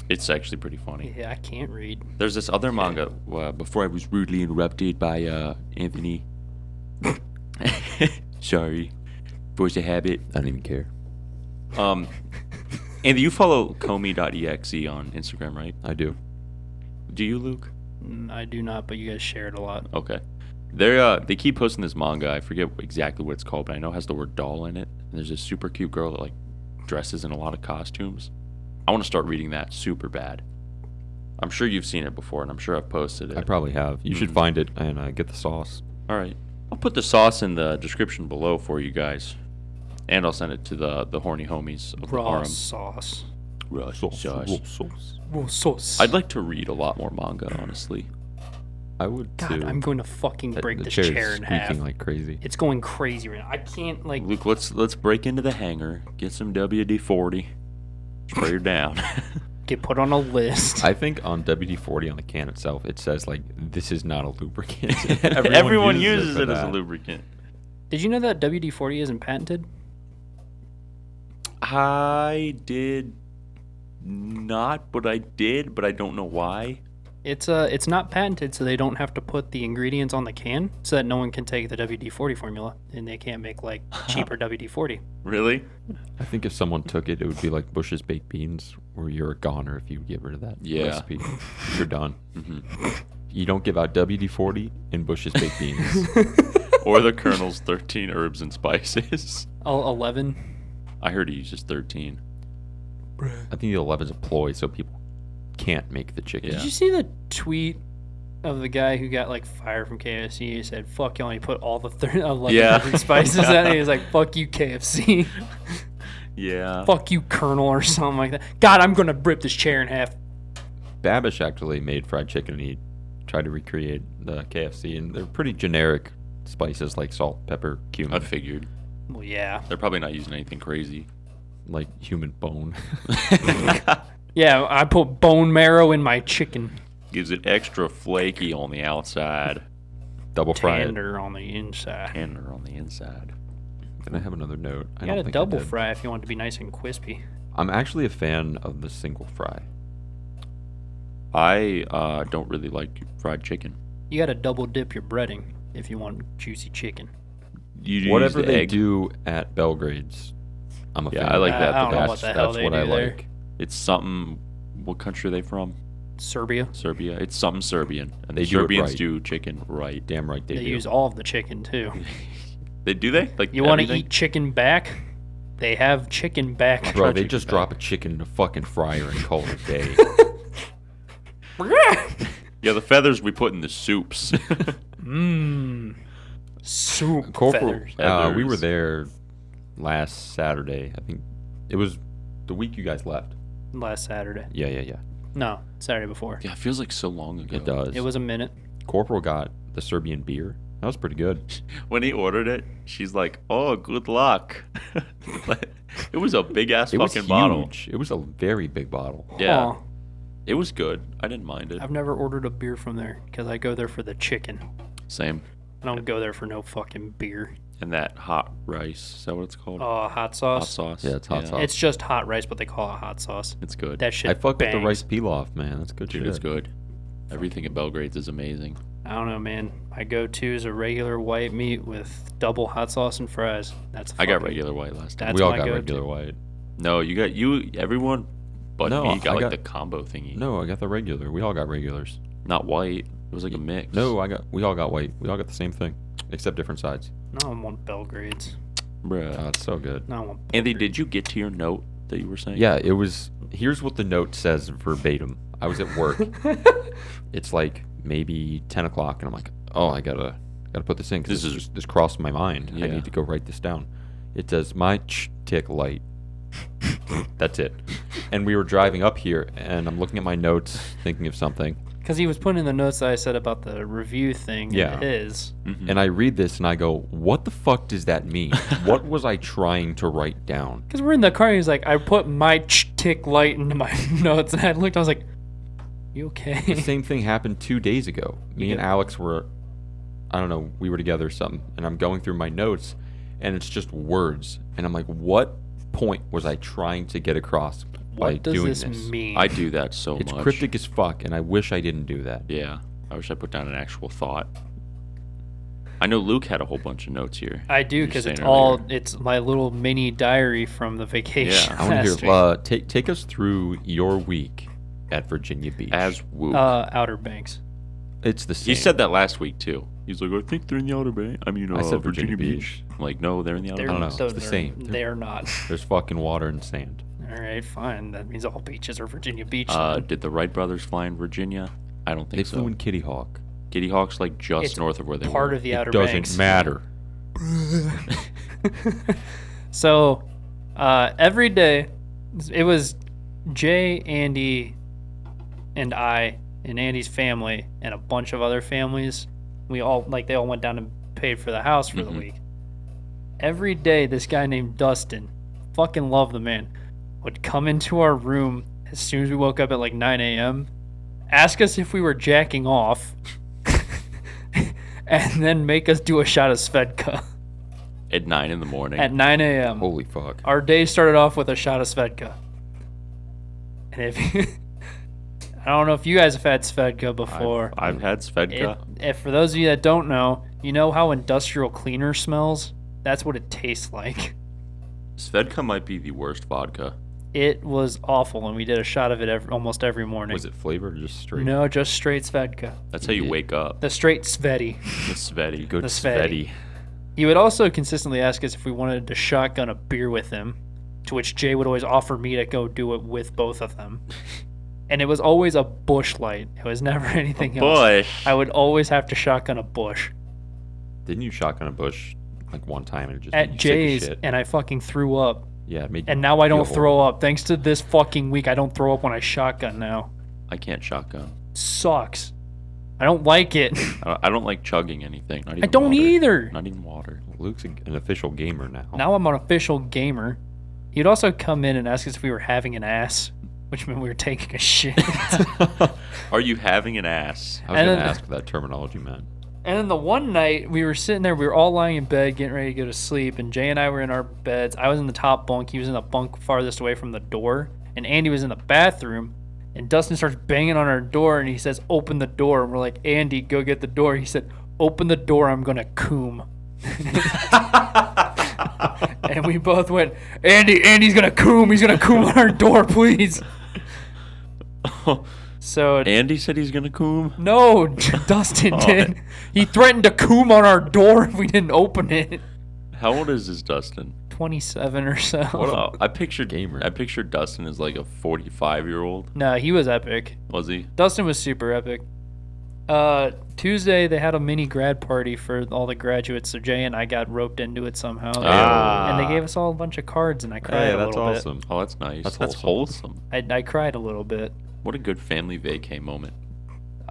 it's actually pretty funny. Yeah, I can't read. There's this other manga before I was rudely interrupted by Anthony. Sorry. Force a habit. I don't even care. Andy, you follow Komi.exe on Instagram, right? I do. Do you, Luke? I do not, but you guys share it a lot. Okay. They keep posting this manga. I forget exactly what it's called, but I know it has the word doll in it. And there's this super cute girl that like dresses in a lot of costumes. I want to start reading that super bad. I'm sure you've seen it before, and I'm sure I've posted it. I probably have. You should find it and get the sauce. All right. I'll put the sauce in the description below for you guys. And I'll send it to the horny homies of the Raw Harem. sauce. Raw sauce. Raw sauce. I'd like to read a lot more manga, honestly. I would God, too. I'm going to fucking break the this chair's chair in half. squeaking like crazy. It's going crazy right now. I can't like. Luke, let's break into the hangar, get some WD-40, spray her down. Get put on a list. I think on WD-40 on the can itself, it says like this is not a lubricant. Everyone uses for it as a that. lubricant. Did you know that WD-40 isn't patented? I did not, but I did, but I don't know why. It's not patented, so they don't have to put the ingredients on the can, so that no one can take the WD-40 formula, and they can't make like cheaper WD-40. Really? I think if someone took it, it would be like Bush's baked beans, where you're a goner if you get rid of that Yeah. recipe. You're done. You don't give out WD-40 and Bush's baked beans. Or the Colonel's 13 herbs and spices. Oh, 11. I heard he uses 13. I think the 11 is a ploy so people can't make the chicken. Yeah. Did you see the tweet of the guy who got like fired from KFC? He said, "Fuck y'all," and he put all the 11 Yeah. different spices out. And he was like, "Fuck you, KFC." Yeah. Fuck you, Colonel, or something like that. God, I'm gonna rip this chair in half. Babish actually made fried chicken and he tried to recreate the KFC, and they're pretty generic spices like salt, pepper, I cumin, figured. Well, yeah. They're probably not using anything crazy. like human bone. Yeah, I put bone marrow in my chicken. Gives it extra flaky on the outside, Double fry it. Tender on the inside. tender on the inside. Then I have another note. I You don't got a think I double did. fry if you want it to be nice and crispy. I'm actually a fan of the single fry. I don't really like fried chicken. You gotta double dip your breading if you want juicy chicken. You do Whatever use the they egg. do at Belgrade's, I'm a Yeah, fan. I like of. that, I don't but know what the hell That's they what do I there. like. It's something. What country are they from? Serbia. Serbia. It's something Serbian, and They the do it Serbians right. do chicken right. Damn right they They do. use all of the chicken too. They do they like You want to everything? eat chicken back? They have chicken back. Bro, fried they chicken just back. drop a chicken in a fucking fryer and call it a day. Yeah, the feathers we put in the soups. Mmm. Soup Corporal, feathers. we were Feathers. there last Saturday. I think it was the week you guys left. Last Saturday. Yeah. No, Saturday before. Yeah, it feels like so long ago. It does. It was a minute. Corporal got the Serbian beer. That was pretty good. When he ordered it, she's like, "Oh, good luck." It was a big ass It was fucking bottle. huge. It was a very big bottle. Yeah. Huh. It was good. I didn't mind it. I've never ordered a beer from there because I go there for the chicken. Same. I don't go there for no fucking beer. And that hot rice. Is that what it's called? Hot sauce. Hot sauce. Yeah, it's hot sauce. It's just hot rice, but they call it hot sauce. It's good. That shit I fuck with the bangs. rice pilaf, man. That's good Dude, shit. it's good. Everything at Belgrade's is amazing. I don't know, man. My go-to is a regular white meat with double hot sauce and fries. That's I got fucking- regular white last time. That's We all my got go-to. regular white. No, everyone but No, me got I got- the combo thingy. No, I got the regular. We all got regulars. Not white. It was like a mix. No, we all got white. We all got the same thing, except different sides. No, I want Belgrade's. Bruh. Oh, it's so good. No, I want Andy, Belgrade. did you get to your note that you were saying? Yeah, it was. Here's what the note says verbatim. I was at work. It's like maybe 10 o'clock, and I'm like, oh, I gotta put this in because this crossed my mind. I Yeah. need to go write this down. It says my tick light. That's it. And we were driving up here, and I'm looking at my notes, thinking of something. Because he was putting in the notes that I said about the review thing. Yeah. And his. Mhm. And I read this, and I go, what the fuck does that mean? What was I trying to write down? Because we're in the car, and he's like, I put my tick light into my notes, and I looked, I was like, you okay? The same thing happened 2 days ago. Me and Yeah. Alex were, I don't know, we were together or something, and I'm going through my notes, and it's just words. And I'm like, what point was I trying to get across by What does doing this this? mean? I do that so It's much. cryptic as fuck, and I wish I didn't do that. Yeah. I wish I put down an actual thought. I know Luke had a whole bunch of notes here. I do You were because it's saying all earlier. it's my little mini diary from the vacation. Yeah, I want last to hear, take us through your week at Virginia Beach. As Woo. week. Outer Banks. It's the same. He said that last week too. He's like, I think they're in the Outer Banks. I mean, I said Virginia Virginia Beach. I'm like, no, they're in the Outer They're, don't know. Banks. It's the same. They're not. There's fucking water and sand. All right, fine. That means all beaches are Virginia Beach. then. Did the Wright brothers fly in Virginia? I don't They think flew so. in Kitty Hawk. Kitty Hawk's like just It's north of where they part were. of the It Outer doesn't Banks. matter. So, every day, it was Jay, Andy, and I, and Andy's family, and a bunch of other families. They all went down and paid for the house for the week. Every day, this guy named Dustin, fucking love the man, would come into our room as soon as we woke up at like 9 a.m., ask us if we were jacking off, and then make us do a shot of Svedka At 9 in the morning. at 9 a.m. Holy fuck. Our day started off with a shot of Svedka. And I don't know if you guys have had Svedka before. I've had Svedka. If for those of you that don't know, you know how industrial cleaner smells? That's what it tastes like. Svedka might be the worst vodka. It was awful, and we did a shot of it almost every morning. Was it flavored or just straight? No, just straight Svedka. That's how you Yeah. wake up. The straight Sveti. The Sveti. Good The Sveti. Sveti. He would also consistently ask us if we wanted to shotgun a beer with him, to which Jay would always offer me to go do it with both of them. And it was always a Bush Light. It was never anything else. Bush. I would always have to shotgun a Bush Didn't you shotgun a bush like one time and it just at made you sick as Jay's, shit? and I fucking threw up. Yeah, it made you And now I don't feel throw up. Thanks to this fucking week, I don't throw up when I shotgun now. I can't shotgun. Sucks. I don't like it. I don't like chugging anything. Not even I don't water. either. Not even water. Luke's an official gamer now. Now I'm an official gamer. He'd also come in and ask us if we were having an ass, which meant we were taking a shit. Are you having an ass? I was And going to then- ask what that terminology meant. And then the one night we were sitting there, we were all lying in bed getting ready to go to sleep, and Jay and I were in our beds. I was in the top bunk, he was in the bunk farthest away from the door, and Andy was in the bathroom. And Dustin starts banging on our door, and he says, "Open the door." And we're like, "Andy, go get the door." He said, "Open the door, I'm gonna coom." And we both went, Andy's gonna coom. He's gonna coom on our door, please. So Andy said he's gonna coom. no, Dustin did. He threatened to coom on our door if we didn't open it. How old is this Dustin? 27 or so. Wow. I pictured gamer. I pictured Dustin as like a 45-year-old. No, he was epic. Was he? Dustin was super epic. Tuesday they had a mini grad party for all the graduates, so Jay and I got roped into it somehow. Ah. And they gave us all a bunch of cards, and I cried Hey, a that's little awesome. Oh, that's nice. That's That's wholesome. bit. I cried a little bit. What a good family vacay moment.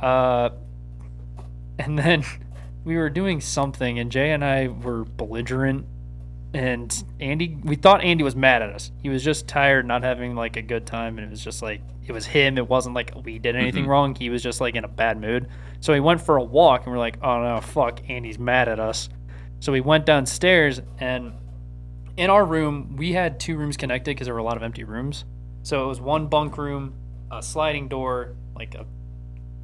And then we were doing something, and Jay and I were belligerent, And we thought Andy was mad at us. He was just tired, not having like a good time, and it was just like it was him. It wasn't like we did anything wrong. He was just like in a bad mood. So we went for a walk, and we're like, oh no, fuck, Andy's mad at us. So we went downstairs, and in our room, we had 2 rooms connected because there were a lot of empty rooms. So it was one bunk room, a sliding door, like a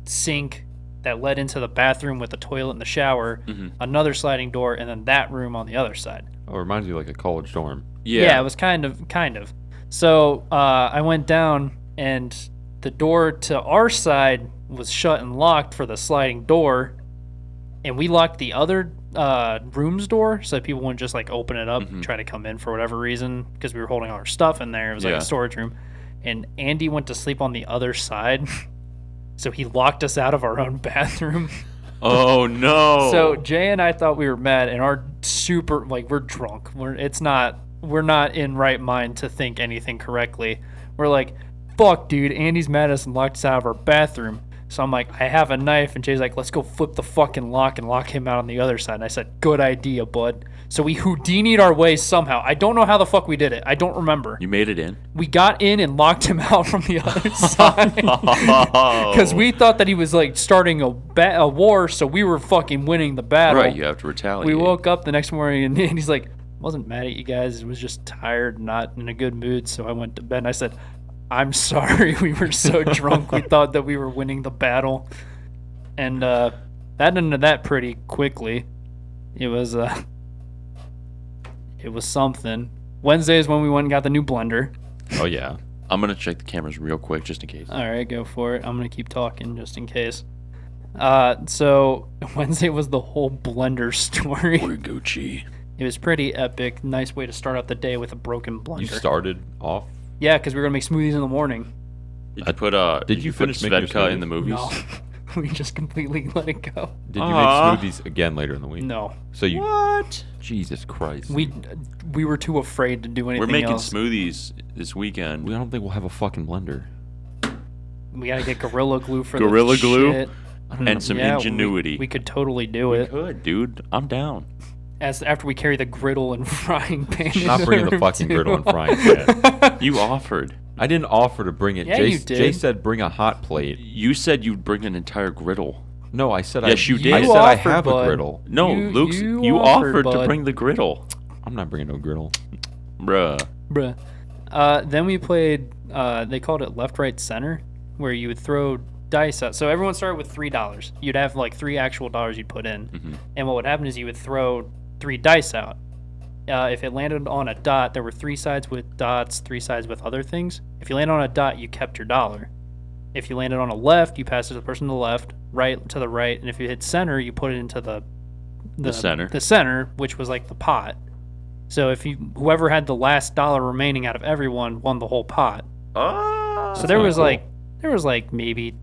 sink that led into the bathroom with the toilet and the shower, another sliding door, and then that room on the other side. Oh, it reminds you like a college dorm. Yeah, it was kind of. So I went down, and the door to our side was shut and locked for the sliding door, and we locked the other room's door so that people wouldn't just like open it up and try to come in for whatever reason, because we were holding all our stuff in there. It was like a storage room, and Andy went to sleep on the other side, so he locked us out of our own bathroom. Oh no! So Jay and I thought we were mad, and our super we're drunk. We're not in right mind to think anything correctly. We're like, fuck, dude, Andy's mad at us and locked us out of our bathroom. So I'm like, I have a knife, and Jay's like, let's go flip the fucking lock and lock him out on the other side. And I said, good idea, bud. So we Houdini'd our way somehow. I don't know how the fuck we did it. I don't remember. You made it in? We got in and locked him out from the other side. Because we thought that he was like starting a war, so we were fucking winning the battle. Right, you have to retaliate. We woke up the next morning, and he's like, wasn't mad at you guys. I was just tired, not in a good mood. So I went to bed, and I said, I'm sorry. We were so drunk. We thought that we were winning the battle. And that ended that pretty quickly. It was something. Wednesday is when we went and got the new blender. Oh, yeah. I'm going to check the cameras real quick just in case. All right, go for it. I'm going to keep talking just in case. So Wednesday was the whole blender story. We're Gucci. It was pretty epic. Nice way to start out the day with a broken blender. You started off? Yeah, because we were going to make smoothies in the morning. Did you finish Svedka in the movies? No. We just completely let it go. Did you make smoothies again later in the week? No. So you... What? Jesus Christ. We were too afraid to do anything We're making else. smoothies this weekend. I don't think we'll have a fucking blender. We got to get Gorilla Glue for Gorilla the Glue? shit. And some ingenuity. We could totally do it. Good, dude. I'm down. After we carry the griddle and frying pan. Not bringing the fucking griddle and frying pan. You offered. I didn't offer to bring it. Yeah, you did. Jay said bring a hot plate. You said you'd bring an entire griddle. No, I said Yes, you did. I You said I offered, have bud. a griddle. No, You you offered to bud. bring the griddle. I'm not bringing no griddle. Bruh. Then we played, they called it left, right, center, where you would throw dice out. So everyone started with $3. You'd have like 3 actual dollars you'd put in. And what would happen is you would throw 3 dice out. If it landed on a dot, there were 3 sides with dots, 3 sides with other things. If you landed on a dot, you kept your dollar. If you landed on a left, you passed it to the person to the left, right to the right, and if you hit center, you put it into the center. The center, which was like the pot. So if whoever had the last dollar remaining out of everyone won the whole pot. Oh. So there was like maybe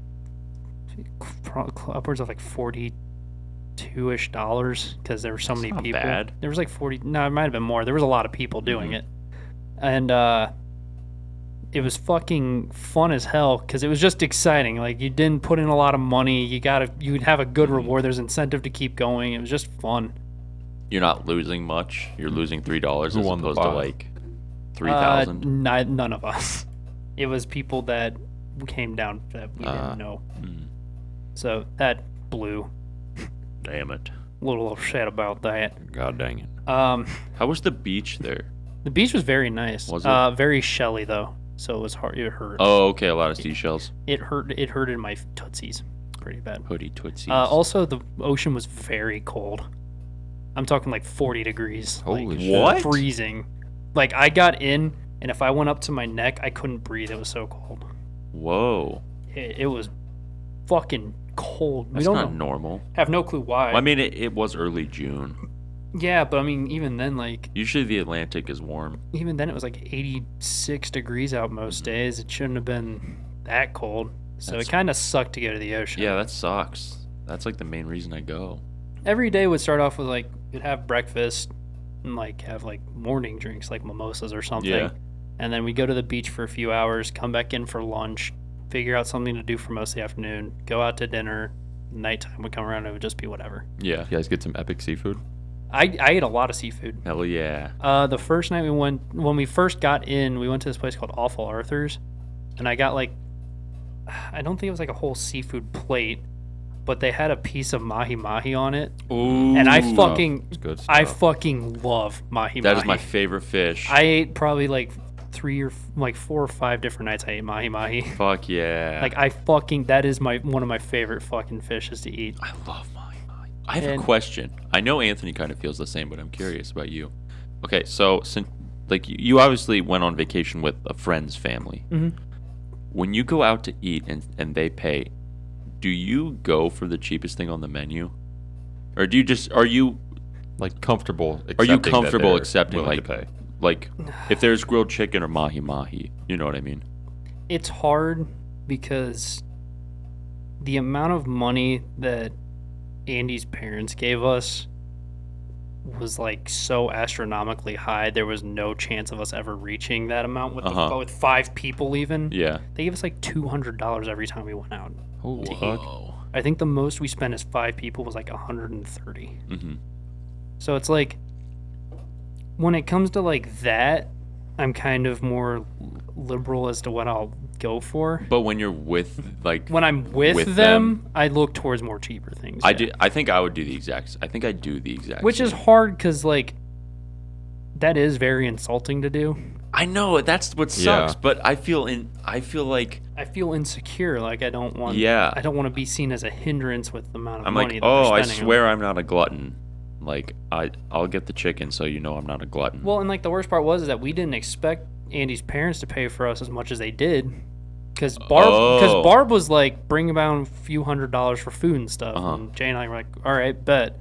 upwards of like $42-ish because there were so many not people. bad. There was like 40. No, it might have been more. There was a lot of people doing it, and it was fucking fun as hell because it was just exciting. Like you didn't put in a lot of money. You'd have a good reward. There's incentive to keep going. It was just fun. You're not losing much. You're losing $3 as Who won the opposed to pot? like 3,000. None of us. It was people that came down that we didn't know. So that blew. Damn it. Little upset about that. God dang it. How was the beach there? The beach was very nice. Was it? Very shelly though, so it was hard. It hurt. Oh, okay. A lot of seashells. It hurt. It hurted my tootsies pretty bad. Hoodie tootsies. Also, the ocean was very cold. I'm talking like 40 degrees. Holy like, shit. What? Freezing. Like I got in, and if I went up to my neck, I couldn't breathe. It was so cold. Whoa. It was fucking cold. That's we don't not know, normal. have no clue why. Well, I mean, it was early June. Yeah, but I mean, even then, like, Usually the Atlantic is warm. even then, it was like 86 degrees out most days. It shouldn't have been that cold. So That's- it kind of sucked to go to the ocean. Yeah, that sucks. That's like the main reason I go. Every day would start off with like you'd have breakfast and like have like morning drinks like mimosas or something. Yeah. And then we'd go to the beach for a few hours, come back in for lunch, figure out something to do for most of the afternoon, go out to dinner. Nighttime would come around, it would just be whatever. Yeah. You guys get some epic seafood? I ate a lot of seafood. Hell yeah. The first night when we first got in, we went to this place called Awful Arthur's, and I got like, I don't think it was like a whole seafood plate, but they had a piece of mahi-mahi on it. Ooh. And I It's good stuff. I fucking love mahi-mahi. That is my favorite fish. I ate probably like 4 or 5 different nights I ate mahi-mahi. Fuck yeah. Like that is one of my favorite fucking fishes to eat. I love mahi-mahi. I have a question. I know Anthony kind of feels the same, but I'm curious about you. Okay, so since like you obviously went on vacation with a friend's family. Mm-hmm. When you go out to eat and they pay, do you go for the cheapest thing on the menu, or are you like comfortable? Are you accepting that comfortable they're accepting willing like to pay? like if there's grilled chicken or mahi-mahi? You know what I mean? It's hard because the amount of money that Andy's parents gave us was like so astronomically high. There was no chance of us ever reaching that amount with 5 people even. Yeah. They gave us like $200 every time we went out. Holy to fuck! eat. I think the most we spent as 5 people was like 130. Mm-hmm. So it's like when it comes to like that, I'm kind of more liberal as to what I'll go for. But when you're with like When I'm with them, I look towards more cheaper things. I think I would do the exact. I think I do the exact. Which same. is hard because like that is very insulting to do. I know that's what sucks, Yeah. but I feel like I feel insecure. Like I don't want. Yeah. I don't want to be seen as a hindrance with the amount of I'm money. like, that they're oh, I spending on swear I'm not a glutton. Like I'll get the chicken so you know I'm not a glutton. Well, and like the worst part was is that we didn't expect Andy's parents to pay for us as much as they did, because Barb was like bringing about a few $100s for food and stuff, and Jay and I were like, all right, bet.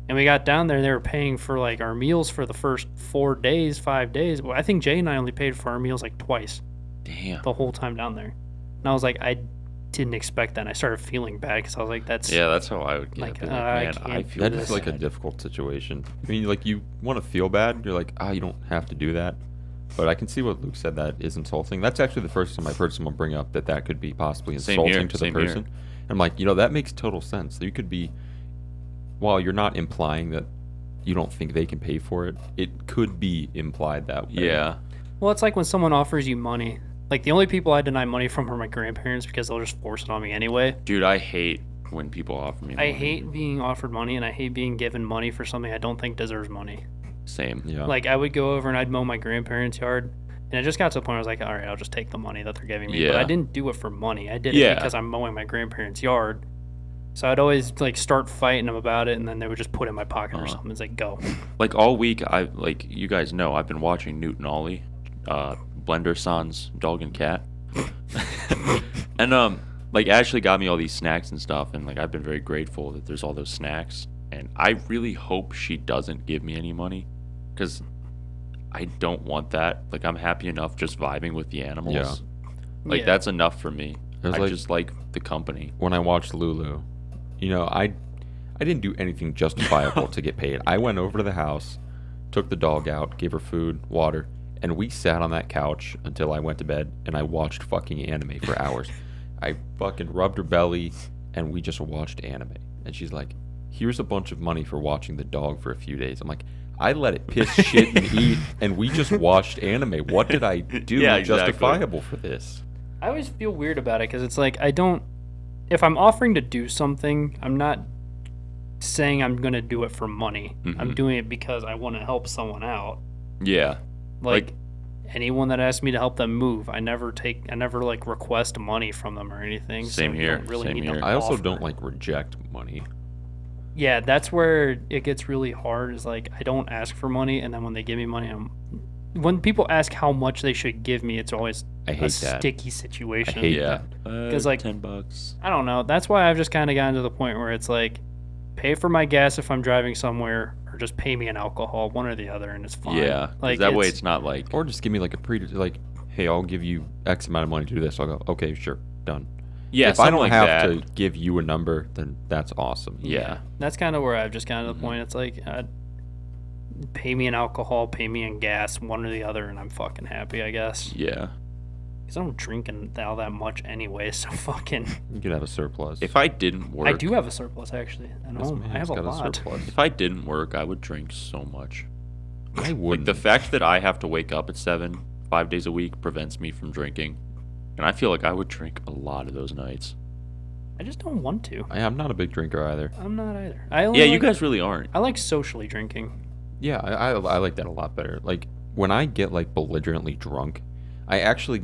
And we got down there and they were paying for like our meals for the first 5 days. Well, I think Jay and I only paid for our meals like twice. Damn. The whole time down there. And I was like, I didn't expect that. And I started feeling bad because I was like, that's That's how I would get. like, Like, I man, I can't feel That do is this. like a difficult situation. I mean, like you want to feel bad. You're like, you don't have to do that. But I can see what Luke said, that is insulting. That's actually the first time I've heard someone bring up that could be possibly Same insulting here, to the same here. person. And I'm like, that makes total sense. You could be, while you're not implying that you don't think they can pay for it, it could be implied that way. Yeah. Well, it's like when someone offers you money. Like the only people I deny money from are my grandparents because they'll just force it on me anyway. Dude, I hate when people offer me money. I hate being offered money, and I hate being given money for something I don't think deserves money. Same. Yeah. Like I would go over and I'd mow my grandparents' yard, and it just got to the point where I was like, all right, I'll just take the money that they're giving me. But Yeah. I didn't do it for money. I did Yeah. it because I'm mowing my grandparents' yard. So I'd always like start fighting them about it, and then they would just put it in my pocket or something. It's like, go. Like all week, you guys know, I've been watching Newt and Ollie, Blender Sans dog and cat, and like Ashley got me all these snacks and stuff, and like I've been very grateful that there's all those snacks, and I really hope she doesn't give me any money, because I don't want that. Like I'm happy enough just vibing with the animals. Yeah. Like Yeah. that's enough for me. There's I like- just like the company. When I watched Lulu, I didn't do anything justifiable to get paid. I went over to the house, took the dog out, gave her food, water, and we sat on that couch until I went to bed, and I watched fucking anime for hours. I fucking rubbed her belly, and we just watched anime. And she's like, here's a bunch of money for watching the dog for a few days. I'm like, I let it piss, shit, and eat, and we just watched anime. What did I do Yeah, exactly. justifiable for this? I always feel weird about it because it's like if I'm offering to do something, I'm not saying I'm going to do it for money. I'm doing it because I want to help someone out. Yeah. Like anyone that asks me to help them move, I never like request money from them or anything. Same so you here, don't really same need to here. I also offer. don't like reject money. Yeah, that's where it gets really hard. Is like I don't ask for money, and then when they give me money, when people ask how much they should give me, it's always I a hate that. sticky situation. I hate Yeah. that. 'Cause, like, $10. I don't know. That's why I've just kind of gotten to the point where it's like, pay for my gas if I'm driving somewhere, or just pay me an alcohol, one or the other, and it's fine. Yeah. 'Cause like that way it's not like. Or just give me like hey, I'll give you X amount of money to do this. I'll go, okay, sure, done. Yeah. If I don't like have that. to give you a number, then that's awesome. Yeah. That's kind of where I've just gotten to the point. It's like, pay me in alcohol, pay me in gas, one or the other, and I'm fucking happy, I guess. Yeah. Because I don't drink all that much anyway, so fucking... You could have a surplus. If I didn't work... I do have a surplus, actually, at home. I have a lot. Surplus. If I didn't work, I would drink so much. I Like, wouldn't. the fact that I have to wake up at 7, 5 days a week prevents me from drinking. And I feel like I would drink a lot of those nights. I just don't want to. I'm not a big drinker either. I'm not either. Yeah, you guys really aren't. I like socially drinking. Yeah, I like that a lot better. Like, when I get, like, belligerently drunk, I actually...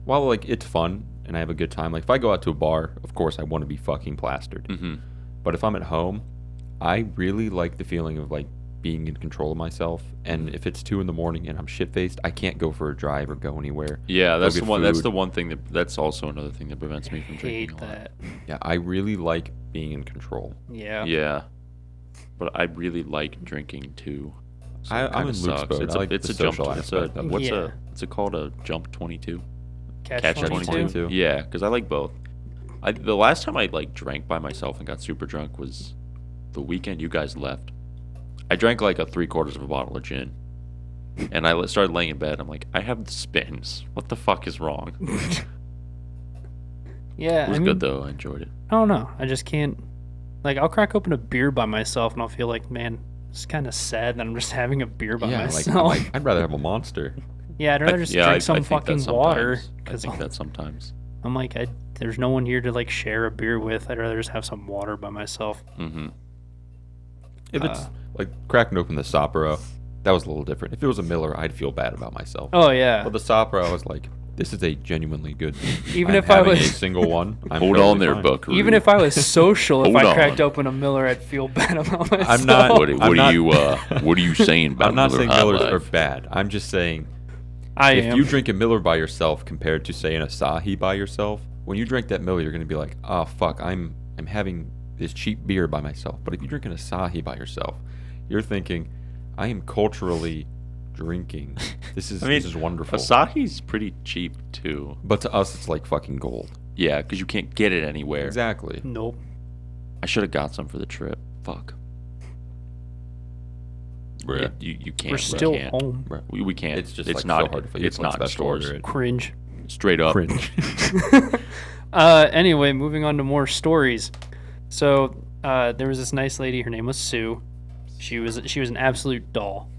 While, like, it's fun and I have a good time, like, if I go out to a bar, of course, I want to be fucking plastered. Mm-hmm. But if I'm at home, I really like the feeling of, like, being in control of myself. And if it's 2 a.m. and I'm shit-faced, I can't go for a drive or go anywhere. Yeah, that's Go the get one. That's food. the one thing that's also another thing that prevents me from drinking Hate a lot. that. Yeah, I really like being in control. Yeah. Yeah, but I really like drinking too. So it I'm kinda in Luke's sucks. boat. It's I a like it's the a jump. social It's a aspect of it. what's it called? A jump 22. Catch 22. Yeah, because I like both. The last time I like drank by myself and got super drunk was the weekend you guys left. I drank like a 3/4 of a bottle of gin, and I started laying in bed. I'm like, I have the spins. What the fuck is wrong? Yeah, It was I mean, good though. I enjoyed it. I don't know. I just can't. Like, I'll crack open a beer by myself, and I'll feel like, man, it's kind of sad that I'm just having a beer by myself. Like, I'd rather have a Monster. Yeah, I'd rather just drink some think that fucking water. sometimes. I Because think that sometimes. I'm like, there's no one here to like share a beer with. I'd rather just have some water by myself. Mm-hmm. If it's like cracking open the Sapporo, that was a little different. If it was a Miller, I'd feel bad about myself. Oh yeah. But the Sapporo, I was like, this is a genuinely good. Even I'm if I having was- a single one, I'm Hold totally on there, fine. Buckaroo. Even if I was social, if Hold I on. cracked open a Miller, I'd feel bad about myself. I'm not- What I'm are not- you what are you saying about I'm not Miller saying High Millers are Life? bad. I'm just saying I if am. you drink a Miller by yourself compared to say an Asahi by yourself, when you drink that Miller, you're gonna be like, oh fuck, I'm having this cheap beer by myself. But if you drink an Asahi by yourself, you're thinking, I am culturally drinking. This is wonderful. Asahi's pretty cheap too. But to us, it's like fucking gold. Yeah, because you can't get it anywhere. Exactly. Nope. I should have got some for the trip. Fuck. Bruh. You can't. We're still can't. home. We can't. It's just it's like not. so hard to find. It's not in special stores. order it. Cringe. Straight up. Cringe. Anyway, moving on to more stories. So there was this nice lady. Her name was Sue. She was an absolute doll.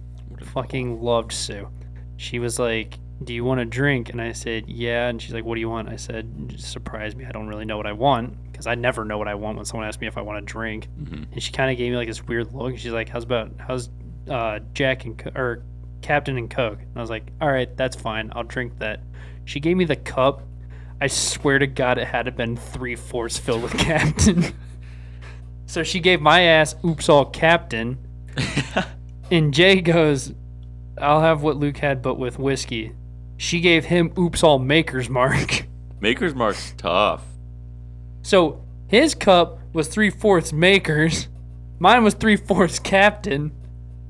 Fucking loved Sue. She was like, "Do you want a drink?" And I said, "Yeah." And she's like, "What do you want?" I said, "Just surprise me. I don't really know what I want because I never know what I want when someone asks me if I want a drink." Mm-hmm. And she kind of gave me like this weird look. She's like, how's Jack and or Captain and Coke?" And I was like, "All right, that's fine. I'll drink that." She gave me the cup. I swear to God, it had been 3/4 filled with Captain. So she gave my ass Oops All Captain. And Jay goes, "I'll have what Luke had, but with whiskey." She gave him Oops All Maker's Mark. Maker's Mark's tough. So his cup was 3/4 Maker's. Mine was 3/4 Captain.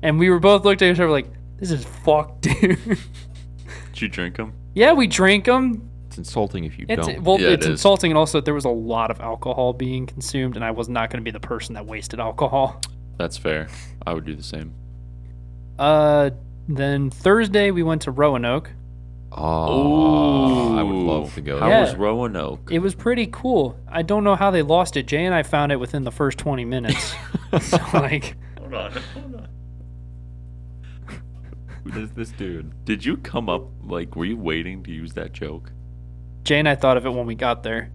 And we were both looked at each other like, this is fucked, dude. Did you drink them? Yeah, we drank them. It's insulting if you It's don't. well, Yeah, it it's is. insulting, and also there was a lot of alcohol being consumed, and I was not going to be the person that wasted alcohol. That's fair. I would do the same. Then Thursday we went to Roanoke. Oh, I would Ooh. love to go. How Yeah. was Roanoke? It was pretty cool. I don't know how they lost it. Jay and I found it within the first 20 minutes. So like, Hold on. This dude. Did you come up were you waiting to use that joke? Jay and I thought of it when we got there.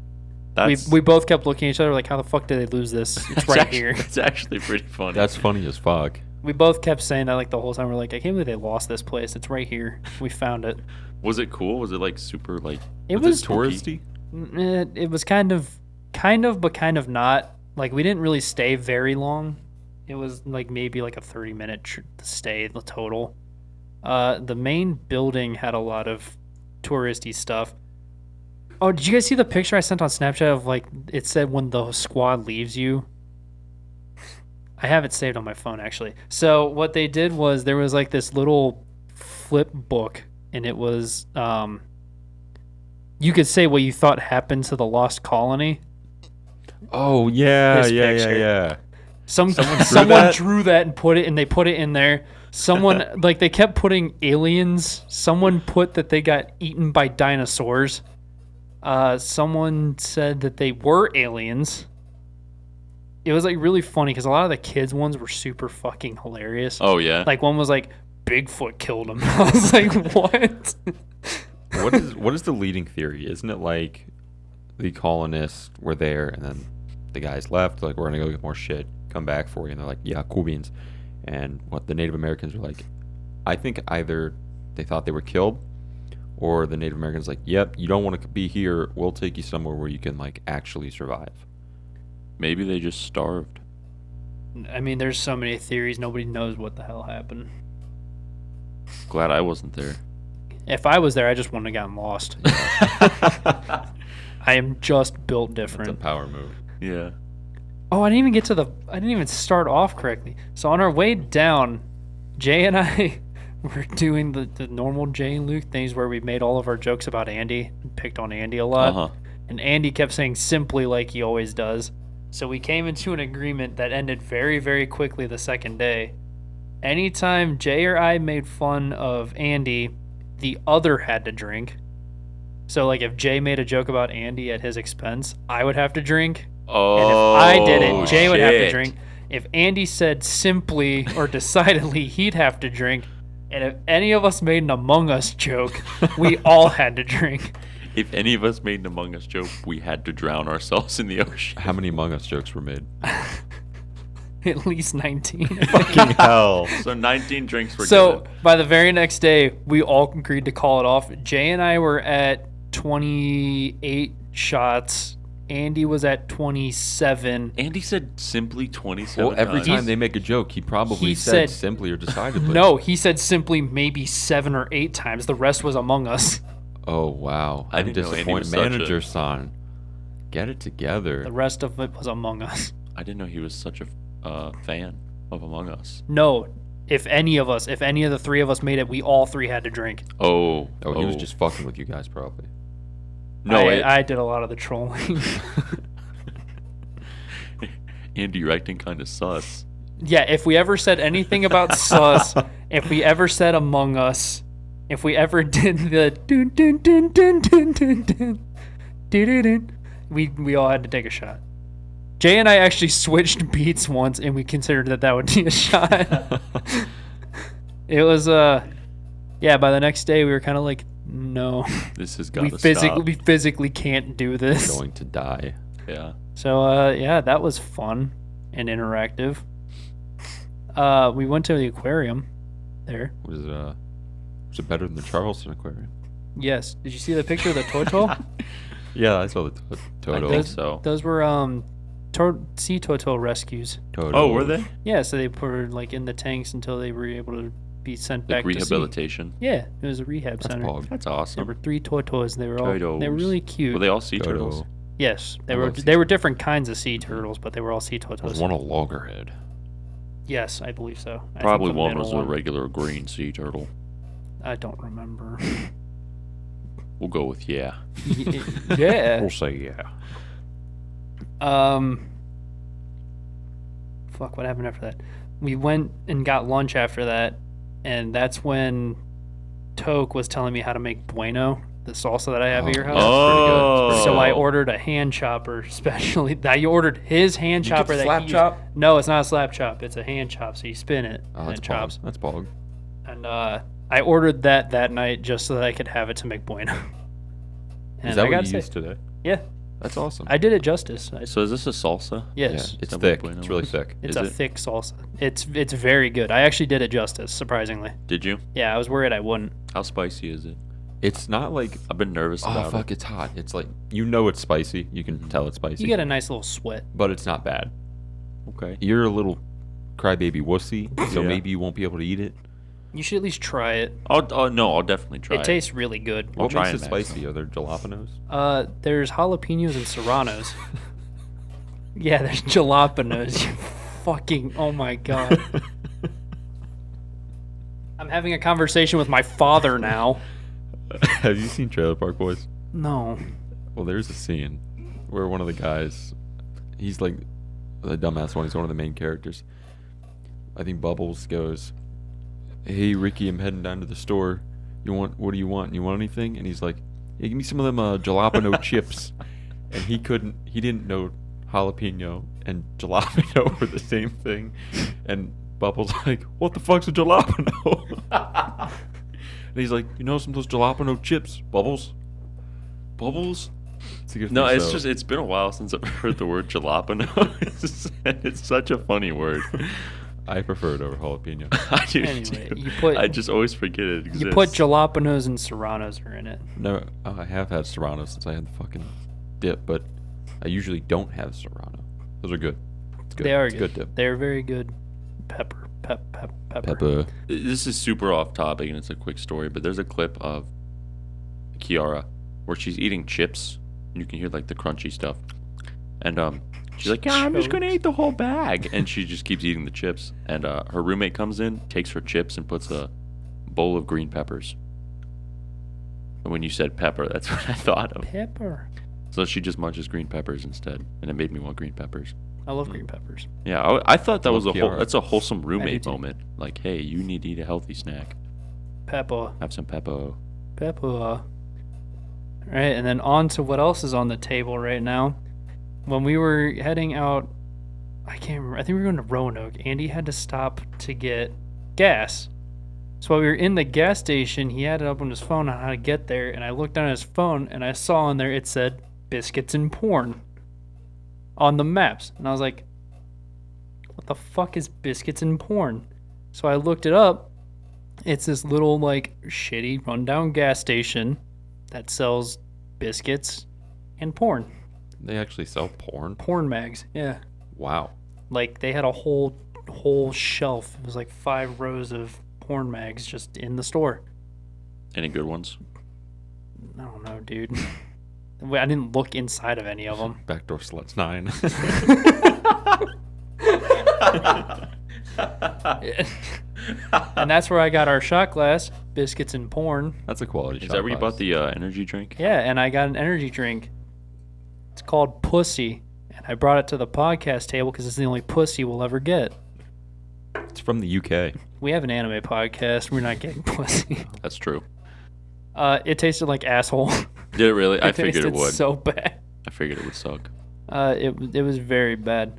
That's We both kept looking at each other like, how the fuck did they lose this? It's right here. That's actually pretty funny. That's funny as fuck. We both kept saying that like the whole time. We're like, I can't believe they lost this place. It's right here. We found it. Was it cool? Was it like super It Was was it touristy? It was kind of, but kind of not. Like, we didn't really stay very long. It was like maybe like a 30-minute stay the total. The main building had a lot of touristy stuff. Oh, did you guys see the picture I sent on Snapchat of like it said when the squad leaves you? I have it saved on my phone actually. So what they did was there was like this little flip book, and it was you could say what you thought happened to the lost colony. Oh yeah, This yeah, picture. yeah. Someone drew that and put it, and they put it in there. Someone like they kept putting aliens. Someone put that they got eaten by dinosaurs. Someone said that they were aliens. It was like really funny because a lot of the kids ones were super fucking hilarious. Oh yeah. Like one was like Bigfoot killed him. I was like, what? What is the leading theory? Isn't it like the colonists were there and then the guys left, like, we're gonna go get more shit, come back for you, and they're like, yeah, cool beans. And what the Native Americans were like, I think either they thought they were killed, or the Native Americans like, yep, you don't want to be here, we'll take you somewhere where you can like actually survive. Maybe they just starved. I mean, there's so many theories. Nobody knows what the hell happened. Glad I wasn't there. If I was there, I just wouldn't have gotten lost. I am just built different. It's a power move. Yeah. Oh, I didn't even start off correctly. So on our way down, Jay and I were doing the normal Jay and Luke things where we made all of our jokes about Andy and picked on Andy a lot. Uh-huh. And Andy kept saying simply like he always does. So we came into an agreement that ended very, very quickly the second day. Anytime Jay or I made fun of Andy, the other had to drink. So like if Jay made a joke about Andy at his expense, I would have to drink. Oh, And if I did it, Jay would have to shit. drink. If Andy said simply or decidedly, he'd have to drink. And if any of us made an Among Us joke, we all had to drink. If any of us made an Among Us joke, we had to drown ourselves in the ocean. How many Among Us jokes were made? At least 19. Fucking hell. So 19 drinks were So given. by the very next day, we all agreed to call it off. Jay and I were at 28 shots. Andy was at 27. Andy said simply 27 Well, every times. time they make a joke, he probably He said said- simply or decidedly. No, he said simply maybe 7 or 8 times. The rest was Among Us. Oh, wow. I I'm didn't know Andy disappointed. was such a- Manager, son. Get it together. The rest of it was Among Us. I didn't know he was such a fan of Among Us. No, if any of the three of us made it, we all three had to drink. Oh. Oh, he was just fucking with you guys, probably. No, I did a lot of the trolling. Andy, you're acting kind of sus. Yeah, if we ever said anything about sus, if we ever said Among Us, if we ever did the dun dun dun dun dun dun dun dun dun, we all had to take a shot. Jay and I actually switched beats once, and we considered that would be a shot. It was yeah. By the next day, we were kind of like, no, This has got to we physically can't do this. Going to die. Yeah. So yeah, that was fun and interactive. We went to the aquarium there. Was it better than the Charleston Aquarium? Yes. Did you see the picture of the turtle? Yeah, I saw the Toto. I think so. Those were sea turtle rescues. Toto. Oh, were they? Yeah, so they were like in the tanks until they were able to be sent back Like to sea. rehabilitation. Yeah, it was a rehab That's center. pog. That's There awesome. were 3 tortoises. They were Turtles. really cute. Were they all sea Toto. turtles? Yes, I love sea they were different kinds of sea turtles, but they were all sea Was turtles. one a loggerhead? Yes, I believe so. I think Probably the one middle was a regular green sea turtle. I don't remember. We'll go with yeah. Yeah. We'll say yeah. Fuck, what happened after that? We went and got lunch after that, and that's when Toke was telling me how to make bueno, the salsa that I have at your house. Oh. It's pretty good. So I ordered a hand chopper specially. I ordered his hand chopper that slap he chop? used. No, it's not a slap chop. It's a hand chop. So you spin it Oh, and that's it chops. That's bog. And I ordered that night just so that I could have it to make bueno. And Is that I gotta what you say, used today? yeah, That's awesome. I did it justice. So is this a salsa? Yes, Yeah, it's that what thick. bueno It's really is? thick. it's is a it? thick salsa. It's very good. I actually did it justice, surprisingly. Did you? Yeah, I was worried I wouldn't. How spicy is it? It's not like, I've been nervous oh about fuck, it. it's hot. It's like, you know it's spicy. You can tell it's spicy. You get a nice little sweat. But it's not bad. Okay. You're a little crybaby wussy, so Yeah. maybe you won't be able to eat it. You should at least try it. I'll definitely try it. It tastes really good. I'll What try makes it it next. spicy? Are there jalapenos? There's jalapenos and serranos. Yeah, there's jalapenos. You fucking, oh my god. I'm having a conversation with my father now. Have you seen Trailer Park Boys? No. Well, there's a scene where one of the guys, he's like the dumbass one. He's one of the main characters. I think Bubbles goes, "Hey Ricky, I'm heading down to the store. What do you want? You want anything?" And he's like, "Yeah, give me some of them jalapeno chips." And he didn't know jalapeno and jalapeno were the same thing. And Bubbles like, "What the fuck's a jalapeno?" And he's like, "You know some of those jalapeno chips, Bubbles?" No, it's been a while since I've heard the word jalapeno. It's such a funny word. I prefer it over jalapeno. I do Anyway, too. I just always forget it exists. You put jalapenos and serranos are in it. No, I have had Serrano since I had the fucking dip, but I usually don't have Serrano. Those are good. It's good. They are it's good. dip. They're very good. Pepper. This is super off topic and it's a quick story, but there's a clip of Kiara where she's eating chips. You can hear like the crunchy stuff. And she's like, "Yeah, I'm just going to eat the whole bag." And she just keeps eating the chips. And her roommate comes in, takes her chips, and puts a bowl of green peppers. And when you said pepper, that's what I thought of. Pepper. So she just munches green peppers instead. And it made me want green peppers. I love green peppers. Yeah, I thought that was Kiara. that's a wholesome roommate too. moment. Like, hey, you need to eat a healthy snack. Pepper. Have some pepper. Pepper. Right, and then on to what else is on the table right now. When we were heading out, I can't remember. I think we were going to Roanoke. Andy had to stop to get gas. So while we were in the gas station, he had it up on his phone on how to get there. And I looked down at his phone and I saw on there it said biscuits and porn on the maps. And I was like, what the fuck is biscuits and porn? So I looked it up. It's this little like shitty rundown gas station that sells biscuits and porn. They actually sell porn? Porn mags, yeah. Wow. Like they had a whole shelf. It was like 5 rows of porn mags just in the store. Any good ones? I don't know, dude. I didn't look inside of any of them. Backdoor Sluts 9. And that's where I got our shot glass, biscuits and porn. That's a quality Is shot that where you glass. bought the energy drink? Yeah, and I got an energy drink. It's called Pussy. And I brought it to the podcast table because it's the only pussy we'll ever get. It's from the UK. We have an anime podcast. We're not getting pussy. That's true. It tasted like asshole. Did it really? I figured it tasted would. so bad. I figured it would suck. It was very bad.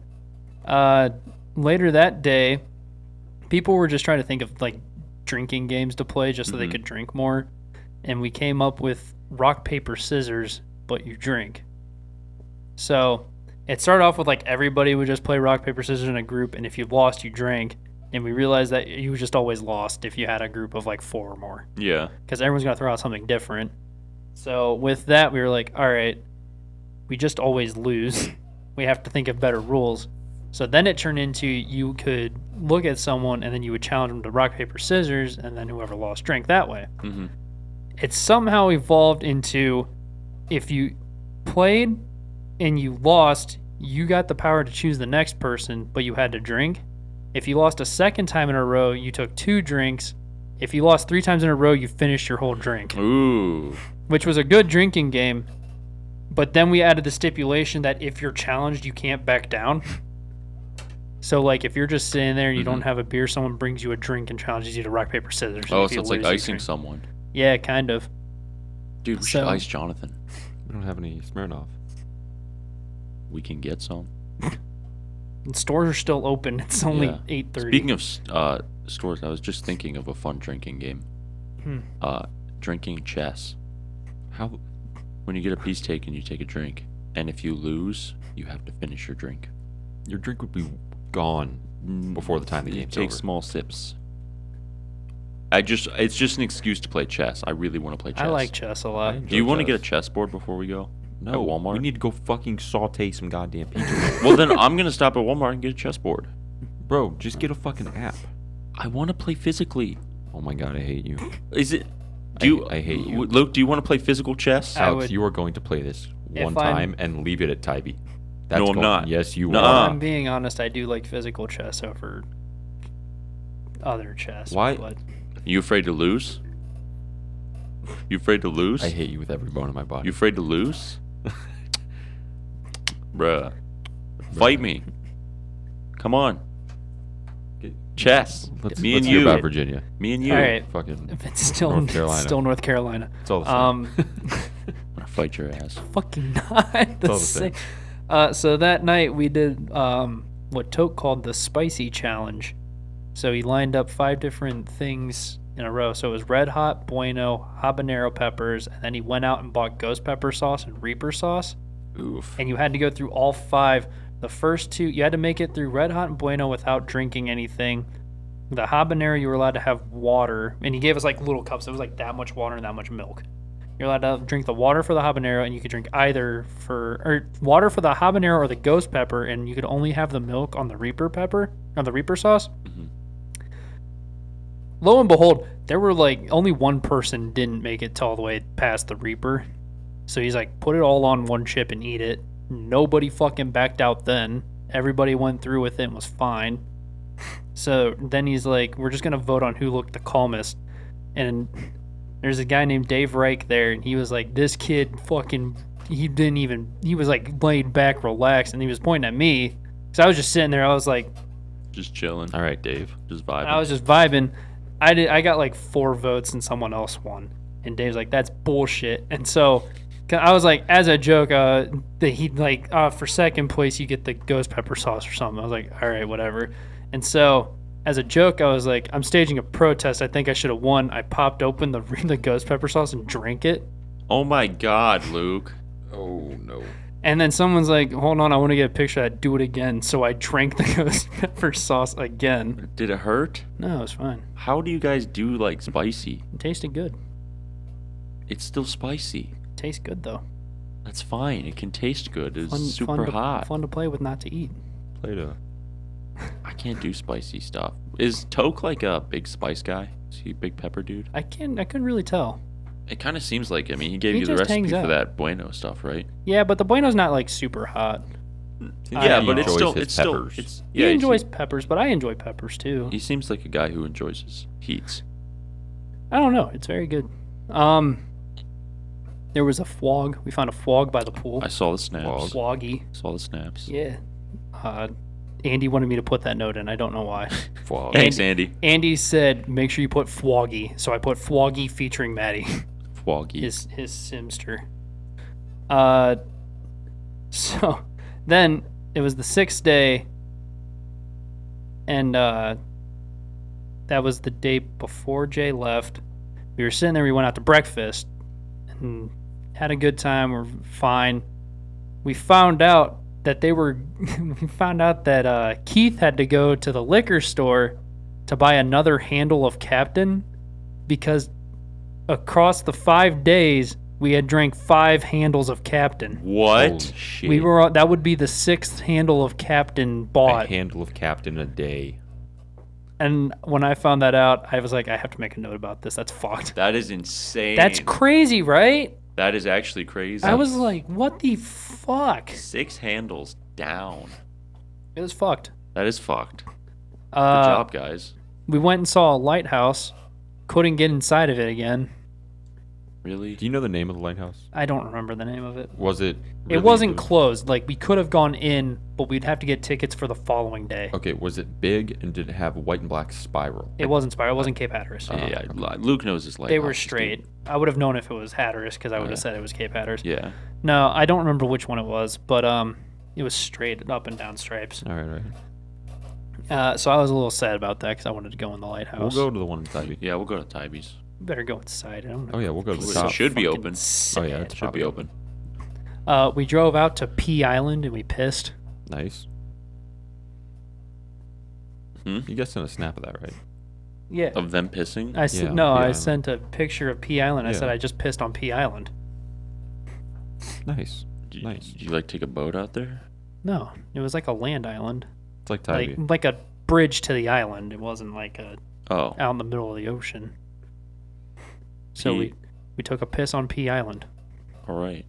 Later that day, people were just trying to think of like drinking games to play just so they could drink more, and we came up with rock paper scissors, but you drink. So it started off with like everybody would just play rock paper scissors in a group, and if you lost, you drank. And we realized that you just always lost if you had a group of like 4 or more, Yeah. because everyone's gonna throw out something different. So with that, we were like, all right, we just always lose. We have to think of better rules. So then it turned into you could look at someone and then you would challenge them to rock, paper, scissors, and then whoever lost drank that way. Mm-hmm. It somehow evolved into if you played and you lost, you got the power to choose the next person, but you had to drink. If you lost a second time in a row, you took 2 drinks. If you lost 3 times in a row, you finished your whole drink. Ooh. Which was a good drinking game. But then we added the stipulation that if you're challenged, you can't back down. So, like, if you're just sitting there and you don't have a beer, someone brings you a drink and challenges you to rock, paper, scissors. Oh, If so you it's like lose, you icing drink. someone. Yeah, kind of. Dude, we So- should ice Jonathan. We don't have any Smirnoff. We can get some. And stores are still open. It's only Yeah. 8:30. Speaking of stores, I was just thinking of a fun drinking game. Drinking chess. How? When you get a piece taken, you take a drink. And if you lose, you have to finish your drink. Your drink would be gone before the time the You game's take over. small sips. It's just an excuse to play chess. I really want to play chess. I like chess a lot. enjoy Do you want to chess. get a chessboard before we go? No, At Walmart? we need to go fucking saute some goddamn pizza. Well, then I'm going to stop at Walmart and get a chessboard. Bro, just get a fucking app. I want to play physically. Oh my god, I hate you. Is it... I hate you. Luke, do you want to play physical chess? I Alex, would- you are going to play this If one I'm- time and leave it at Tybee. No, I'm not. Yes, you Nuh-uh. are. I'm being honest, I do like physical chess over other chess. Why- But You afraid to lose? You afraid to lose? I hate you with every bone in my body. You afraid to lose? Bruh. Fight me. Come on. Chess. Let's Me and hear you. about Virginia. Me and you. All right. Fucking If it's still North Carolina. still North Carolina. It's all the same. I'm gonna fight your ass. Fucking not the all the same. same. So that night we did what Toke called the spicy challenge. So he lined up 5 different things in a row. So it was red hot, bueno, habanero peppers, and then he went out and bought ghost pepper sauce and reaper sauce. Oof. And you had to go through all 5. The first 2, you had to make it through red hot and bueno without drinking anything. The habanero, you were allowed to have water, and he gave us like little cups. It was like that much water and that much milk. You're allowed to drink the water for the habanero, and you could drink either water for the habanero or the ghost pepper, and you could only have the milk on the reaper pepper, on the reaper sauce. Mhm. Lo and behold, there were like only one person didn't make it all the way past the reaper. So he's like, put it all on one chip and eat it. Nobody fucking backed out then. Everybody went through with it and was fine. So then he's like, we're just going to vote on who looked the calmest. And there's a guy named Dave Reich there, and he was like, this kid fucking, he was like laid back, relaxed, and he was pointing at me. So I was just sitting there, I was like, Just chilling. All right, Dave. Just vibing. I was just vibing. I got like 4 votes and someone else won. And Dave's like, that's bullshit. And so I was like, as a joke, for second place, you get the ghost pepper sauce or something. I was like, all right, whatever. And so as a joke, I was like, I'm staging a protest. I think I should have won. I popped open the ghost pepper sauce and drank it. Oh my God, Luke. Oh, no. And then someone's like, hold on, I want to get a picture of that. Do it again. So I drank the ghost pepper sauce again. Did it hurt? No, it was fine. How do you guys do like spicy? It tasted good. It's still spicy. It tastes good, though. That's fine. It can taste good. It's Fun super to, hot. Fun to play with, not to eat. Play-Doh. I can't do spicy stuff. Is Toke like a big spice guy? Is he a big pepper dude? I couldn't really tell. It kind of seems like. I mean, he gave He you the just recipe hangs for out. that bueno stuff, right? Yeah, but the bueno's not like super hot. Yeah, He but it's enjoys still, his it's still, peppers. it's He yeah. enjoys peppers, but I enjoy peppers too. He seems like a guy who enjoys his heats. I don't know. It's very good. There was a fwog. We found a fwog by the pool. I saw the snaps. Fwoggy. Saw the snaps. Yeah. Andy wanted me to put that note in. I don't know why. Fog. Thanks, Andy. Andy said, make sure you put Fwoggy. So I put Fwoggy featuring Maddie, Foggy. his simster. So then it was the 6th day, and that was the day before Jay left. We were sitting there, we went out to breakfast, and had a good time, we're fine. We found out that Keith had to go to the liquor store to buy another handle of Captain, because across the 5 days we had drank 5 handles of Captain. What? Holy shit. That would be the 6th handle of Captain A bought. handle of Captain a day. And when I found that out, I was like, I have to make a note about this. That's fucked. That is insane. That's crazy, right? That is actually crazy. I was like, what the fuck? 6 handles down. It was fucked. That is fucked. Good job, guys. We went and saw a lighthouse. Couldn't get inside of it again. Really? Do you know the name of the lighthouse? I don't remember the name of it. Was it? It wasn't closed. Like, we could have gone in, but we'd have to get tickets for the following day. Okay, was it big and did it have white and black spiral? It wasn't Spiral. It wasn't Cape Hatteras. Yeah, Luke knows his life. They were straight. I would have known if it was Hatteras, because I would have yeah. said it was Cape Hatteras. Yeah. No, I don't remember which one it was, but it was straight up and down stripes. All right. So I was a little sad about that because I wanted to go in the We'll lighthouse. go to the one in Tybee. Yeah, we'll go to Tybie's. Better go inside. I don't know. Oh yeah, we'll go to the It top. should be Fucking open. sad. Oh yeah, it's Should probably be open. We drove out to Pea Island and we pissed. Nice. Hmm? You guys sent a snap of that, right? Yeah. Of them pissing? I said Yeah, no. Pea I Island. sent a picture of Pea Island. I Yeah. said I just pissed on Pea Island. Nice. Did, Nice. Did you like take a boat out there? No, it was like a land island, It's like Tybee. like a bridge to the island. It wasn't like Oh. out in the middle of the ocean. So Pea- we took a piss on Pea Island. All right.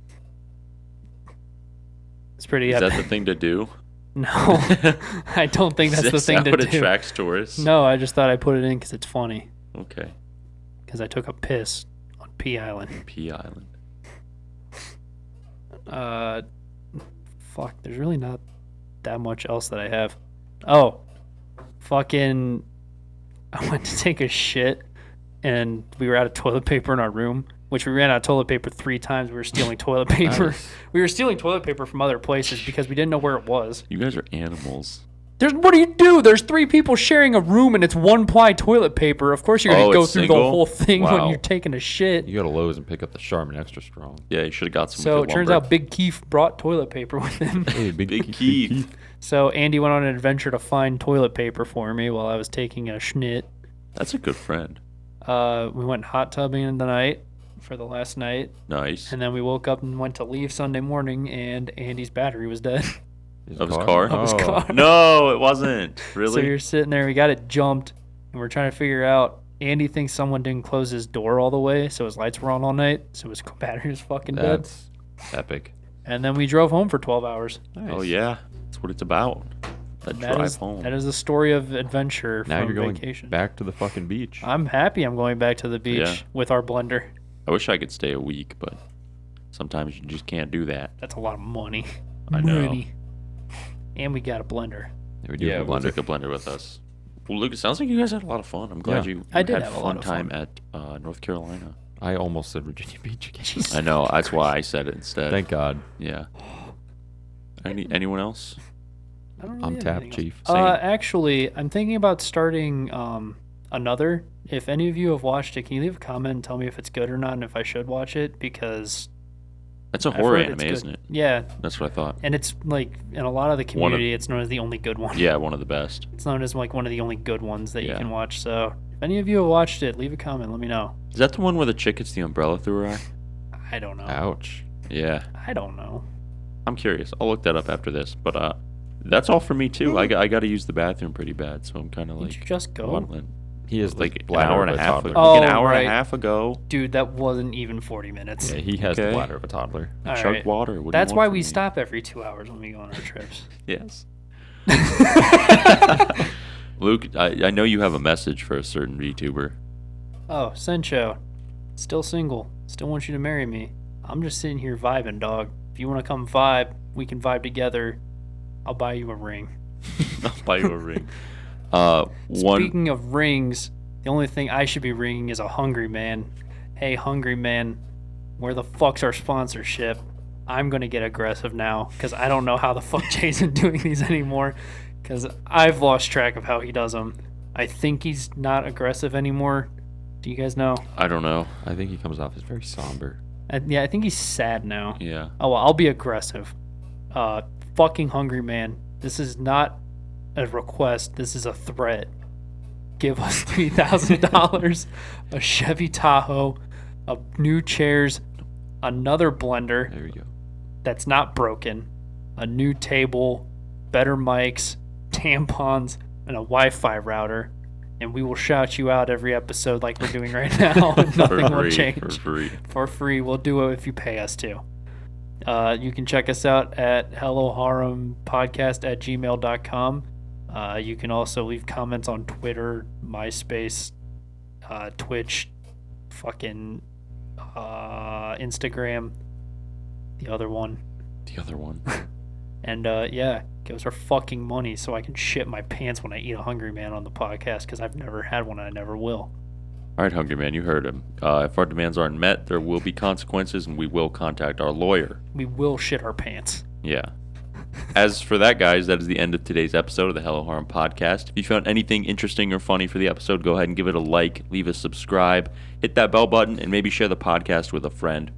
It's pretty Is epic. that the thing to do? No, I don't think that's the Is thing that to what do. attracts tourists? No, I just thought I'd put it in because it's funny. Okay. Because I took a piss on Pea Island. Pea Island. Fuck, there's really not that much else that I have. Oh, fucking, I went to take a shit, and we were out of toilet paper in our room, which we ran out of toilet paper 3 times. We were stealing toilet paper. Nice. We were stealing toilet paper from other places because we didn't know where it was. You guys are animals. What do you do? There's 3 people sharing a room, and it's 1-ply toilet paper. Of course you're going to go it's through single? the whole thing when Wow. you're taking a shit. You go to Lowe's and pick up the Charmin Extra Strong. Yeah, you should have got some. So good it turns lumber. out Big Keith brought toilet paper with him. Hey, Big Keith. So Andy went on an adventure to find toilet paper for me while I was taking a schnit. That's a good friend. We went hot tubbing in the night for the last night, Nice. and then we woke up and went to leave Sunday morning, and Andy's battery was dead. Of his car? Of his Oh. car. No, it wasn't. So Really? you're sitting there, we got it jumped, and we're trying to figure out. Andy thinks someone didn't close his door all the way, so his lights were on all night, so his battery was fucking dead. That's epic. And then we drove home for 12 hours. Nice. Oh yeah, that's what it's about. That That drive is, home. that is the story of adventure Now from you're going vacation. back to the fucking beach. I'm happy I'm going back to the beach Yeah. with our blender. I wish I could stay a week, but sometimes you just can't do that. That's a lot of money. I know. Money. And we got a blender. Yeah, we do Yeah, have a we'll blender. take a blender with us. Well, Luke, it sounds like you guys had a lot of fun. I'm glad Yeah. you I did had have a fun lot of time fun. at North Carolina. I almost said Virginia Beach again. I know. That's why I said it instead. Thank God. Yeah. Anyone else? I don't really I'm have tapped, anything Chief. else. Actually, I'm thinking about starting another. If any of you have watched it, can you leave a comment and tell me if it's good or not and if I should watch it? Because That's a I've horror heard anime, it's good. isn't it? Yeah, That's what I thought. and it's like in a lot of the One of- community, it's known as the only good one. Yeah, one of the best. It's known as like one of the only good ones that you Yeah. can watch. So if any of you have watched it, leave a comment. Let me know. Is that the one where the chick gets the umbrella through her eye? I don't know. Ouch. Yeah. I don't know. I'm curious. I'll look that up after this. But that's all for me too. I got to use the bathroom pretty bad, so I'm kind of Did like you just go? waddling. He is Like the an bladder hour of and a a half toddler. ago. Oh, Like an hour right. and a half ago. Dude, that wasn't even 40 minutes. Yeah, he has Okay. the bladder of a toddler. All Chug right. water. What do you That's want why from we me? stop every 2 hours when we go on our trips. Yes. Luke, I know you have a message for a certain VTuber. Oh, Sencho. Still single. Still want you to marry me. I'm just sitting here vibing, dog. If you want to come vibe, we can vibe together. I'll buy you a ring. I'll buy you a ring. One. Speaking of rings, the only thing I should be ringing is a Hungry Man. Hey, Hungry Man, where the fuck's our sponsorship? I'm going to get aggressive now because I don't know how the fuck Jason doing these anymore because I've lost track of how he does them. I think he's not aggressive anymore. Do you guys know? I don't know. I think he comes off as very somber. Yeah, I think he's sad now. Yeah. Oh, well, I'll be aggressive. Fucking Hungry Man. This is not a request. This is a threat. Give us $3,000, a Chevy Tahoe, new chairs, another blender There we go. that's not broken, a new table, better mics, tampons, and a Wi-Fi router. And we will shout you out every episode like we're doing right now. Nothing will change. For free. For free. We'll do it if you pay us to. You can check us out at helloharempodcast@gmail.com. You can also leave comments on Twitter, MySpace, Twitch, fucking Instagram, the other one. The other one. And yeah, give us our fucking money so I can shit my pants when I eat a Hungry Man on the podcast because I've never had one and I never will. All right, Hungry Man, you heard him. If our demands aren't met, there will be consequences, and we will contact our lawyer. We will shit our pants. Yeah. As for that, guys, that is the end of today's episode of the Hello Harem podcast. If you found anything interesting or funny for the episode, go ahead and give it a like, leave a subscribe, hit that bell button, and maybe share the podcast with a friend.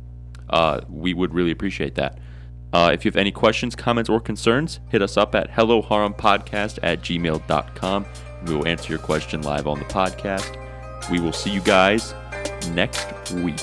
We would really appreciate that. If you have any questions, comments, or concerns, hit us up at helloharempodcast@gmail.com. We will answer your question live on the podcast. We will see you guys next week.